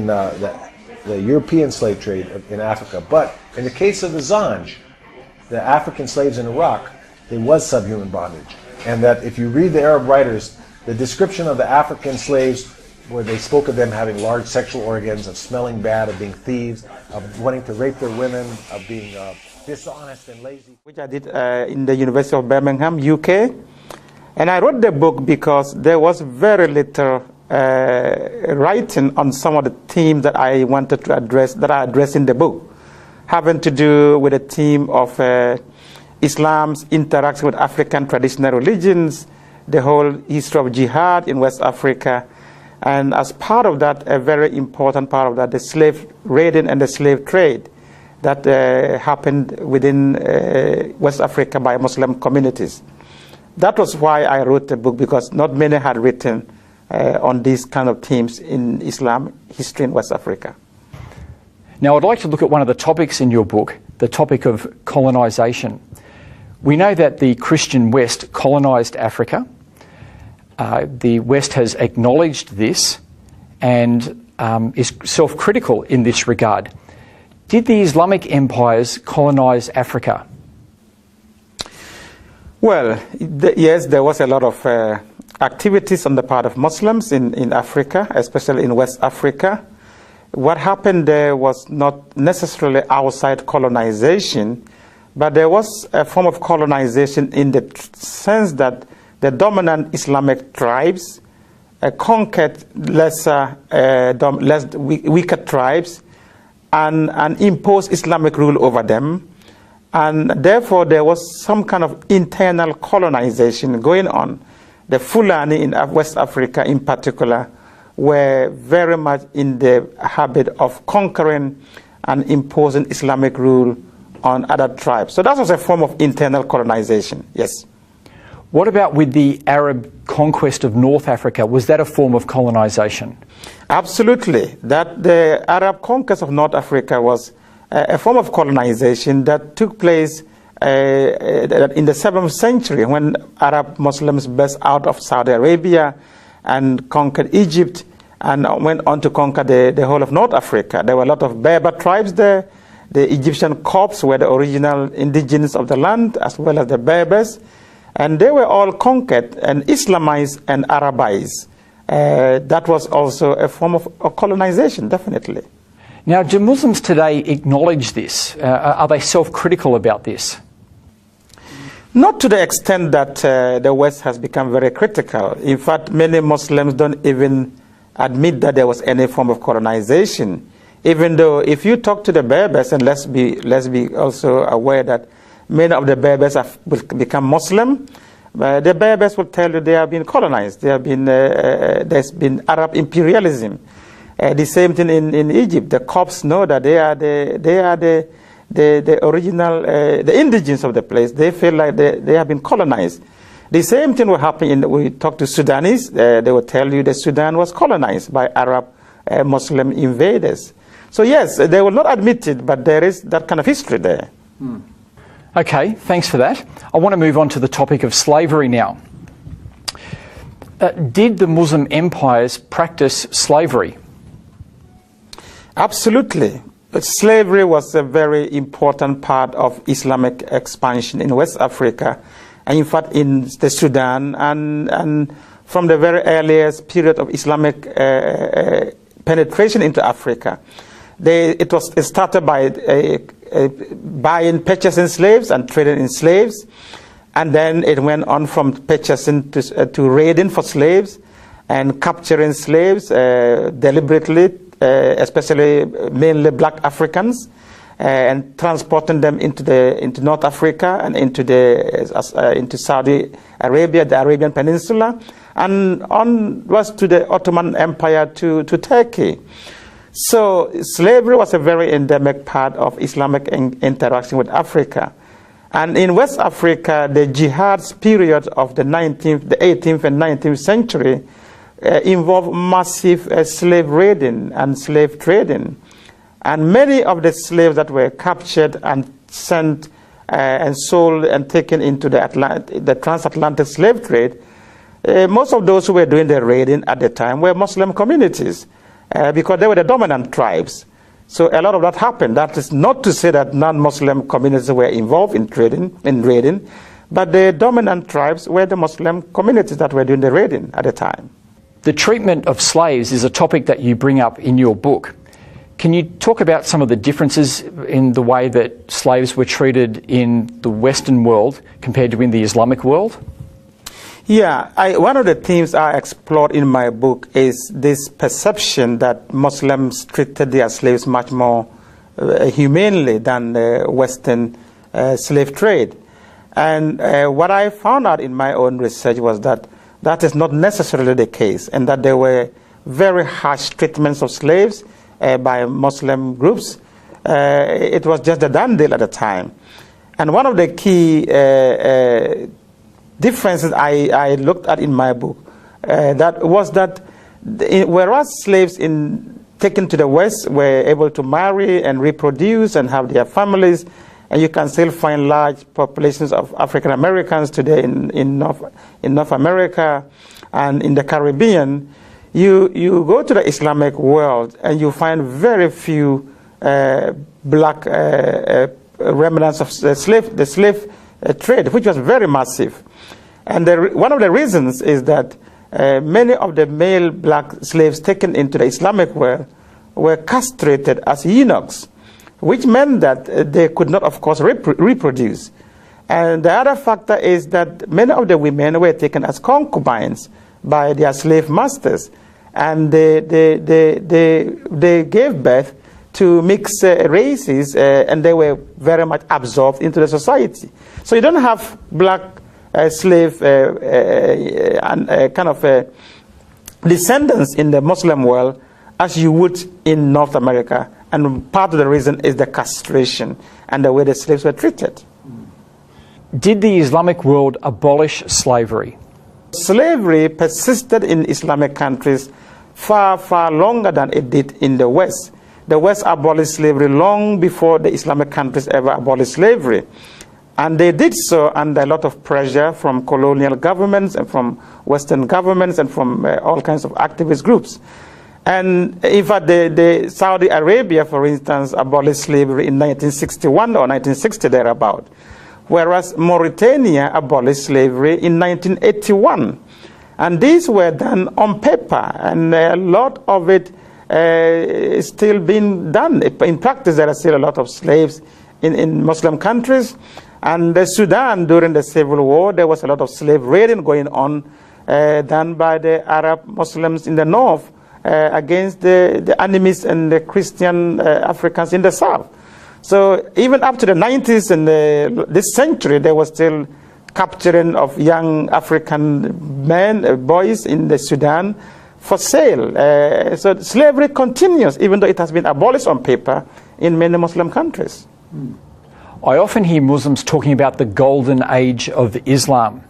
S23: the European slave trade in Africa, but in the case of the Zanj, the African slaves in Iraq, there was subhuman bondage. And that if you read the Arab writers, the description of the African slaves, where they spoke of them having large sexual organs, of smelling bad, of being thieves, of wanting to rape their women, of being dishonest and lazy.
S3: Which I did in the University of Birmingham, UK. And I wrote the book because there was very little writing on some of the themes that I wanted to address, that I address in the book, having to do with the theme of Islam's interaction with African traditional religions, the whole history of jihad in West Africa, and as part of that, a very important part of that, the slave raiding and the slave trade that happened within West Africa by Muslim communities. That was why I wrote the book, because not many had written on these kind of themes in Islam history in West Africa.
S4: Now, I'd like to look at one of the topics in your book, the topic of colonization. We know that the Christian West colonized Africa. The West has acknowledged this and is self-critical in this regard. Did the Islamic empires colonize Africa?
S3: Well, yes, there was a lot of activities on the part of Muslims in Africa, especially in West Africa. What happened there was not necessarily outside colonization, but there was a form of colonization in the sense that the dominant Islamic tribes conquered weaker tribes and imposed Islamic rule over them. And therefore, there was some kind of internal colonization going on. The Fulani in West Africa in particular were very much in the habit of conquering and imposing Islamic rule on other tribes. So that was a form of internal colonization, yes.
S4: What about with the Arab conquest of North Africa? Was that a form of colonization?
S3: Absolutely. That the Arab conquest of North Africa was a form of colonization that took place in the 7th century, when Arab Muslims burst out of Saudi Arabia and conquered Egypt and went on to conquer the whole of North Africa. There were a lot of Berber tribes there. The Egyptian Copts were the original indigenes of the land, as well as the Berbers. And they were all conquered and Islamized and Arabized. That was also a form of colonization, definitely.
S4: Now, do Muslims today acknowledge this? Are they self-critical about this?
S3: Not to the extent that the West has become very critical. In fact, many Muslims don't even admit that there was any form of colonization. Even though if you talk to the Berbers, and let's be also aware that many of the Berbers have become Muslim, the Berbers will tell you they have been colonized. They have been, there's been Arab imperialism. The same thing in Egypt. The Copts know that they are the original, the indigenes of the place. They feel like they have been colonized. The same thing will happen we talk to Sudanese. They will tell you that Sudan was colonized by Arab Muslim invaders. So yes, they will not admit it, but there is that kind of history there.
S4: Okay, thanks for that. I want to move on to the topic of slavery now. Did the Muslim empires practice slavery?
S3: Absolutely. Slavery was a very important part of Islamic expansion in West Africa, and in fact in the Sudan, and from the very earliest period of Islamic penetration into Africa. It started by buying, purchasing slaves and trading in slaves, and then it went on from purchasing to raiding for slaves and capturing slaves deliberately, especially mainly black Africans, and transporting them into North Africa and into Saudi Arabia, the Arabian Peninsula, and onwards to the Ottoman Empire to Turkey. So slavery was a very endemic part of Islamic interaction with Africa. And in West Africa, the jihad's period of the 18th and 19th century involved massive slave raiding and slave trading. And many of the slaves that were captured and sent and sold and taken into the transatlantic slave trade, most of those who were doing the raiding at the time were Muslim communities. Because they were the dominant tribes. So a lot of that happened. That is not to say that non-Muslim communities were involved in raiding, but the dominant tribes were the Muslim communities that were doing the raiding at the time.
S4: The treatment of slaves is a topic that you bring up in your book. Can you talk about some of the differences in the way that slaves were treated in the Western world compared to in the Islamic world?
S3: Yeah, one of the themes I explored in my book is this perception that Muslims treated their slaves much more humanely than the Western slave trade. And what I found out in my own research was that that is not necessarily the case, and that there were very harsh treatments of slaves by Muslim groups. It was just a done deal at the time. And one of the key differences I looked at in my book whereas slaves taken to the West were able to marry and reproduce and have their families, and you can still find large populations of African Americans today in North America and in the Caribbean, you go to the Islamic world and you find very few black remnants of the slave trade, which was very massive. And one of the reasons is that many of the male black slaves taken into the Islamic world were castrated as eunuchs, which meant that they could not, of course, reproduce. And the other factor is that many of the women were taken as concubines by their slave masters, and they gave birth to mixed races, and they were very much absorbed into the society. So you don't have black slave kind of descendants in the Muslim world as you would in North America, and part of the reason is the castration and the way the slaves were treated.
S4: Did the Islamic world abolish slavery?
S3: Slavery persisted in Islamic countries far, far longer than it did in the West. The West abolished slavery long before the Islamic countries ever abolished slavery. And they did so under a lot of pressure from colonial governments and from Western governments and from all kinds of activist groups. And in fact, the Saudi Arabia, for instance, abolished slavery in 1961 or 1960 thereabout, whereas Mauritania abolished slavery in 1981. And these were done on paper, and a lot of it is still being done. In practice, there are still a lot of slaves in Muslim countries. And Sudan, during the Civil War, there was a lot of slave raiding going on, done by the Arab Muslims in the north against the enemies and the Christian Africans in the south. So even up to the 90s and this century, there was still capturing of young African men, boys in the Sudan for sale. So slavery continues, even though it has been abolished on paper in many Muslim countries.
S4: I often hear Muslims talking about the golden age of Islam,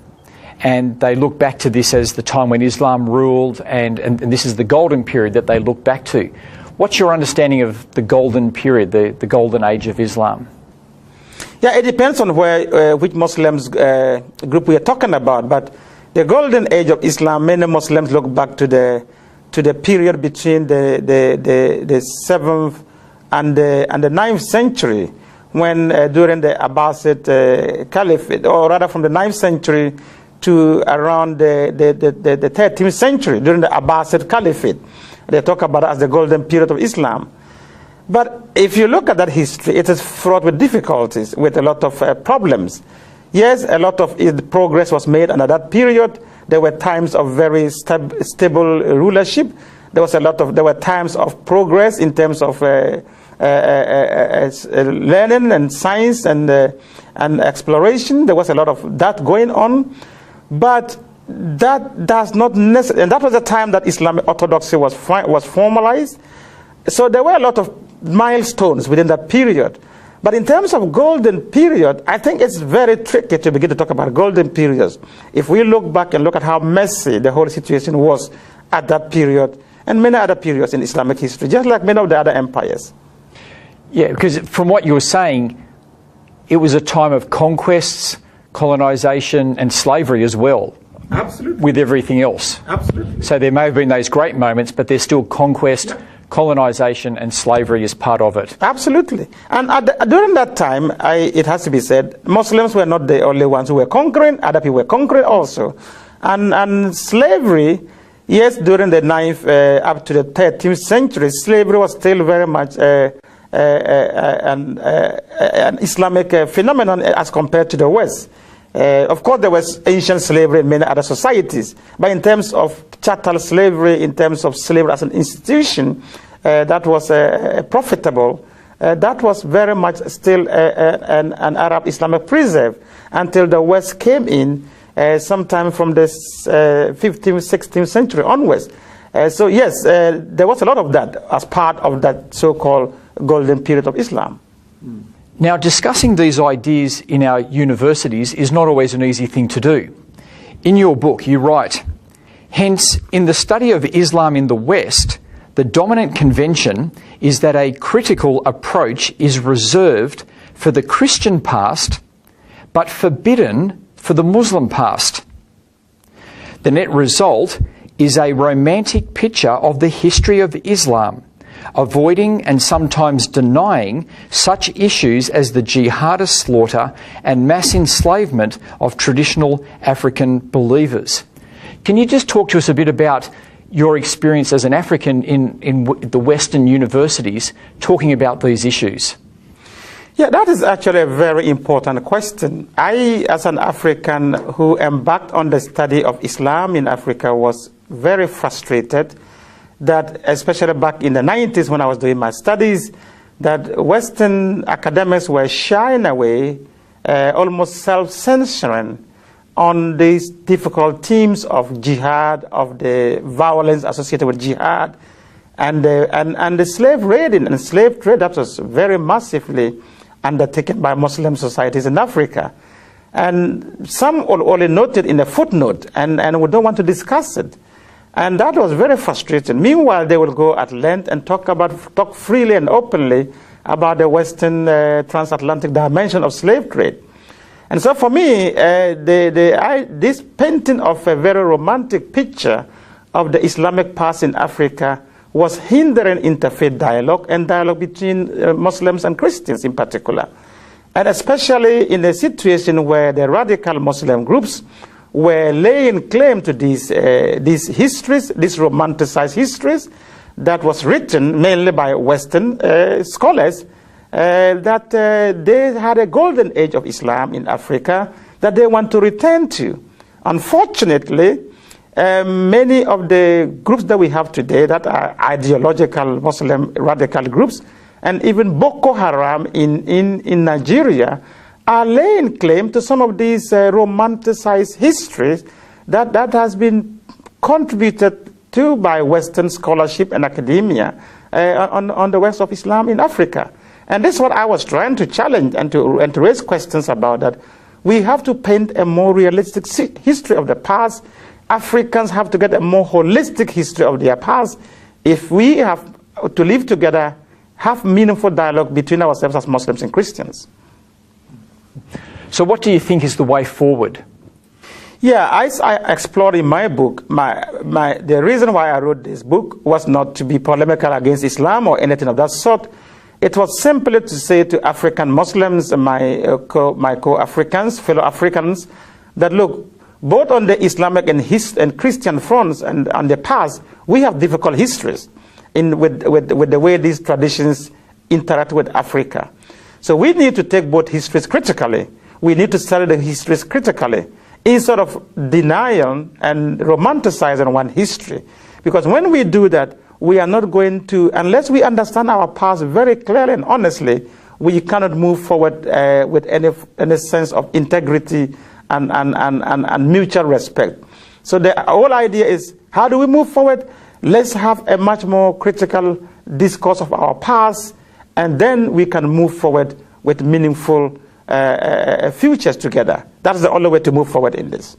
S4: and they look back to this as the time when Islam ruled, and this is the golden period that they look back to. What's your understanding of the golden period, the golden age of Islam?
S3: Yeah, it depends on which Muslims group we are talking about, but the golden age of Islam, many Muslims look back to the period between the 7th and the 9th century, when during the Abbasid Caliphate, or rather from the 9th century to around the 13th century, during the Abbasid Caliphate. They talk about it as the golden period of Islam. But if you look at that history, it is fraught with difficulties, with a lot of problems. Yes, a lot of progress was made under that period. There were times of very stable rulership. There were times of progress in terms of learning and science and exploration. There was a lot of that going on, but that does not necessarily, and that was the time that Islamic orthodoxy was formalized. So there were a lot of milestones within that period. But in terms of golden period, I think it's very tricky to begin to talk about golden periods. If we look back and look at how messy the whole situation was at that period and many other periods in Islamic history, just like many of the other empires.
S4: Yeah, because from what you were saying, it was a time of conquests, colonization and slavery as well.
S3: Absolutely.
S4: With everything else.
S3: Absolutely.
S4: So there may have been those great moments, but there's still conquest, colonization and slavery as part of it.
S3: Absolutely. And during that time, it has to be said, Muslims were not the only ones who were conquering, other people were conquering also. And slavery, yes, during the 9th up to the 13th century, slavery was still very much an Islamic phenomenon as compared to the West. Of course, there was ancient slavery in many other societies, but in terms of chattel slavery, in terms of slavery as an institution, that was profitable. That was very much still an Arab Islamic preserve until the West came in sometime from the 15th, 16th century onwards. So yes, there was a lot of that as part of that so-called golden period of Islam.
S4: Now, discussing these ideas in our universities is not always an easy thing to do. In your book, you write, hence, in the study of Islam in the West, the dominant convention is that a critical approach is reserved for the Christian past, but forbidden for the Muslim past. The net result is a romantic picture of the history of Islam, avoiding and sometimes denying such issues as the jihadist slaughter and mass enslavement of traditional African believers. Can you just talk to us a bit about your experience as an African in the Western universities talking about these issues?
S3: Yeah, that is actually a very important question. I, as an African who embarked on the study of Islam in Africa, was very frustrated that, especially back in the 90s when I was doing my studies, that Western academics were shying away, almost self-censoring on these difficult themes of jihad, of the violence associated with jihad, and the slave raiding and slave trade that was very massively undertaken by Muslim societies in Africa. And some only noted in a footnote, and we don't want to discuss it. And that was very frustrating. Meanwhile, they will go at length and talk freely and openly about the Western transatlantic dimension of slave trade. And so for me, this painting of a very romantic picture of the Islamic past in Africa was hindering interfaith dialogue and dialogue between Muslims and Christians in particular. And especially in a situation where the radical Muslim groups were laying claim to these histories, these romanticized histories that was written mainly by Western scholars, that they had a golden age of Islam in Africa that they want to return to. Unfortunately, many of the groups that we have today that are ideological Muslim radical groups, and even Boko Haram in Nigeria, are laying claim to some of these romanticized histories that has been contributed to by Western scholarship and academia on the West of Islam in Africa. And this is what I was trying to challenge and to raise questions about, that we have to paint a more realistic history of the past. Africans have to get a more holistic history of their past if we have to live together, have meaningful dialogue between ourselves as Muslims and Christians.
S4: So what do you think is the way forward?
S3: Yeah, I explored in my book, the reason why I wrote this book was not to be polemical against Islam or anything of that sort. It was simply to say to African Muslims, my co-Africans, fellow Africans, that look, both on the Islamic and Christian fronts and on the past, we have difficult histories with the way these traditions interact with Africa. So we need to take both histories critically. We need to study the histories critically instead of denying and romanticizing one history. Because when we do that, we are not going to, unless we understand our past very clearly and honestly, we cannot move forward with any sense of integrity and mutual respect. So the whole idea is, how do we move forward? Let's have a much more critical discourse of our past, and then we can move forward with meaningful futures together. That's the only way to move forward in this.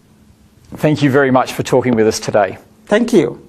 S4: Thank you very much for talking with us today.
S3: Thank you.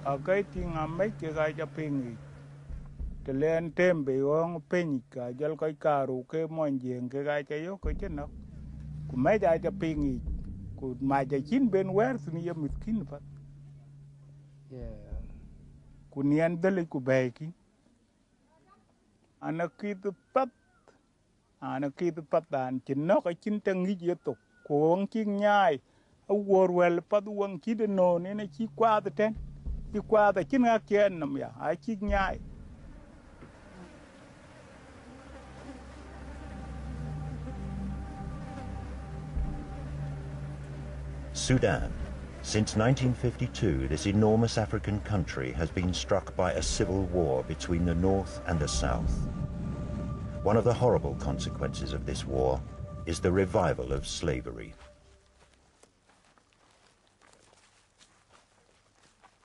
S6: Akai tinga mai ke ga ja pingi te len tembe ong pin ka jal kai karu ke monjeng ke ga ja yo ko chena ku mai ja pingi ku ma ja chin ben wer ni ya miskin fa ku nian dele ku beki anakit pat dan chin no ka chin tangi je to ko ong kin nyai a wor wel pat wong ki de no ne na chi kwa de ten qua the chín ngã kia nằm ya ai chi nhai.
S7: Sudan. Since 1952, this enormous African country has been struck by a civil war between the north and the south. One of the horrible consequences of this war is the revival of slavery.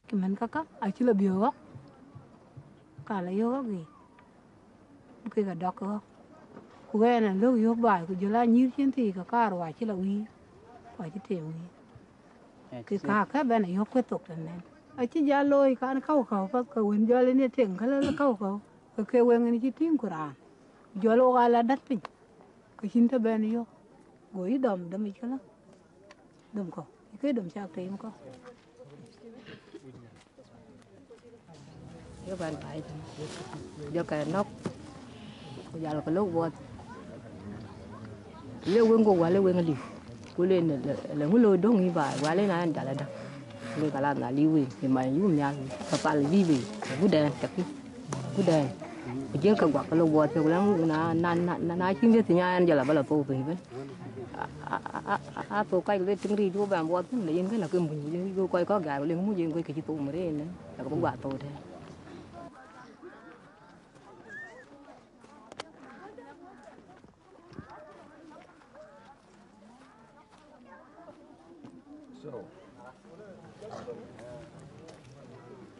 S8: Kemen kakak, aci lebih yoga. Kalau yoga gini, cái cả đọc cơ quê này lúc yếu bài của chúng ta như thế thì cả cả rồi chỉ là uy phải chỉ tiền uy cái cả bên này yếu quyết tục rồi nên ở chỉ giá lôi cả khâu khâu các cái vấn đề lên tiền cái là khâu khâu cái vấn đề chỉ tiếng Quran giờ lo cái là đất pin cái chính thức bên yếu gối đầm đầm cái đó đầm có cái đầm sao tiền có cái bàn bài giờ cái nóc giờ là cái lốc vọt leo quên cô qua leo quên đi cô lên là ngồi lôi đông như vậy qua lên này anh trả lại đâu lôi cả là liu quên thì mày giúp nhà papa là đi về cú đèn chặt cú đèn chứ cái quạt cái lốc vọt thì cũng na chính thì nhà anh giờ là bao là po về vậy po cây lên trứng ri vô bàn vọt là yên cái là cái mình vô coi có gà lên không muốn coi cái chỉ po mà đấy là cái bông quạt po thế.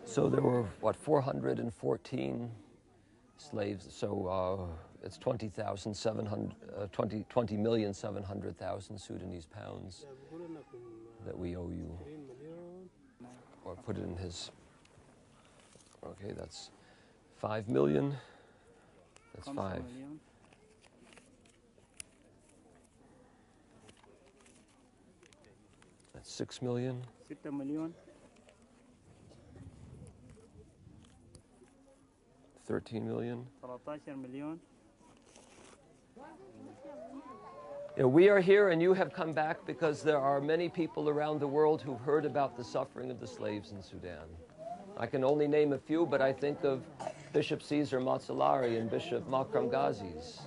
S20: So there were, what, 414 slaves, so it's 20,700,000 Sudanese pounds that we owe you. Or put it in his, okay, that's 5 million, that's 5. That's 6 million.
S6: 6 million.
S20: 13 million.
S6: 13 million.
S20: Yeah, we are here and you have come back because there are many people around the world who've heard about the suffering of the slaves in Sudan. I can only name a few, but I think of Bishop Caesar Matsalari and Bishop Makram Ghazis.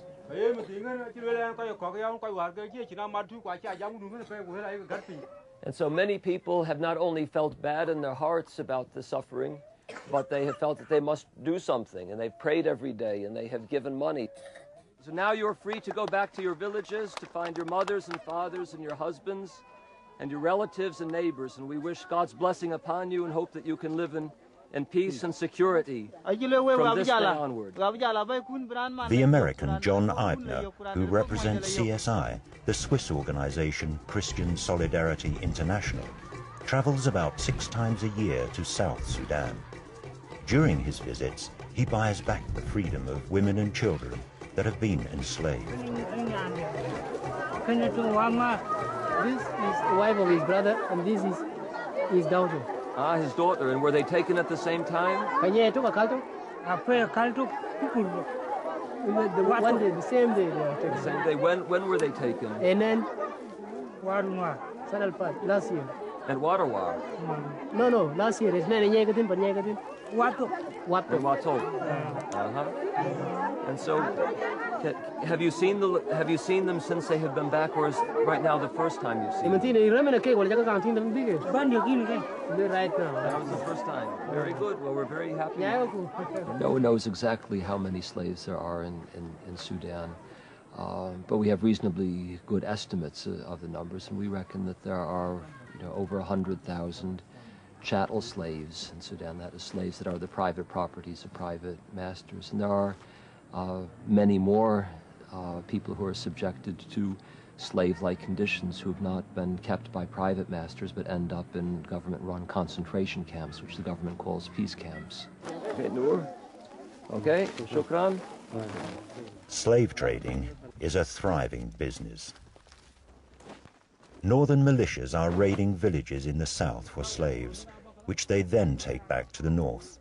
S20: And so many people have not only felt bad in their hearts about the suffering, but they have felt that they must do something, and they've prayed every day, and they have given money. So now you're free to go back to your villages, to find your mothers and fathers and your husbands and your relatives and neighbors, and we wish God's blessing upon you and hope that you can live in peace and security from this day onward.
S7: The American John Eibner, who represents CSI, the Swiss organization Christian Solidarity International, travels about 6 times a year to South Sudan. During his visits, he buys back the freedom of women and children that have been enslaved.
S8: This is the wife of his brother, and this is his daughter.
S20: Ah, his daughter. And were they taken at the same time?
S8: The same day they were taken.
S20: The same day. When were they taken?
S8: And then last year.
S20: And Warawa?
S8: No, last year. It's not negative, but negative. Wato.
S20: And so, have you seen them since they have been back, or is right now the first time you've seen them?
S8: Right now.
S20: That was the first time. Very good. Well, we're very happy. No one knows exactly how many slaves there are in Sudan, but we have reasonably good estimates of the numbers, and we reckon that there are over 100,000 chattel slaves in Sudan. That is, slaves that are the private properties of private masters. And there are many more people who are subjected to slave-like conditions who have not been kept by private masters but end up in government-run concentration camps, which the government calls peace camps. Okay, Noor? Okay, shukran.
S7: Slave trading is a thriving business. Northern militias are raiding villages in the south for slaves, which they then take back to the north.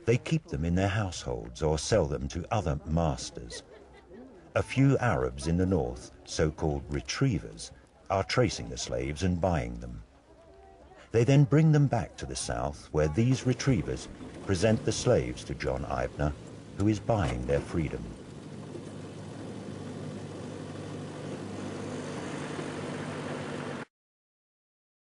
S7: They keep them in their households or sell them to other masters. A few Arabs in the north, so-called retrievers, are tracing the slaves and buying them. They then bring them back to the south, where these retrievers present the slaves to John Eibner, who is buying their freedom.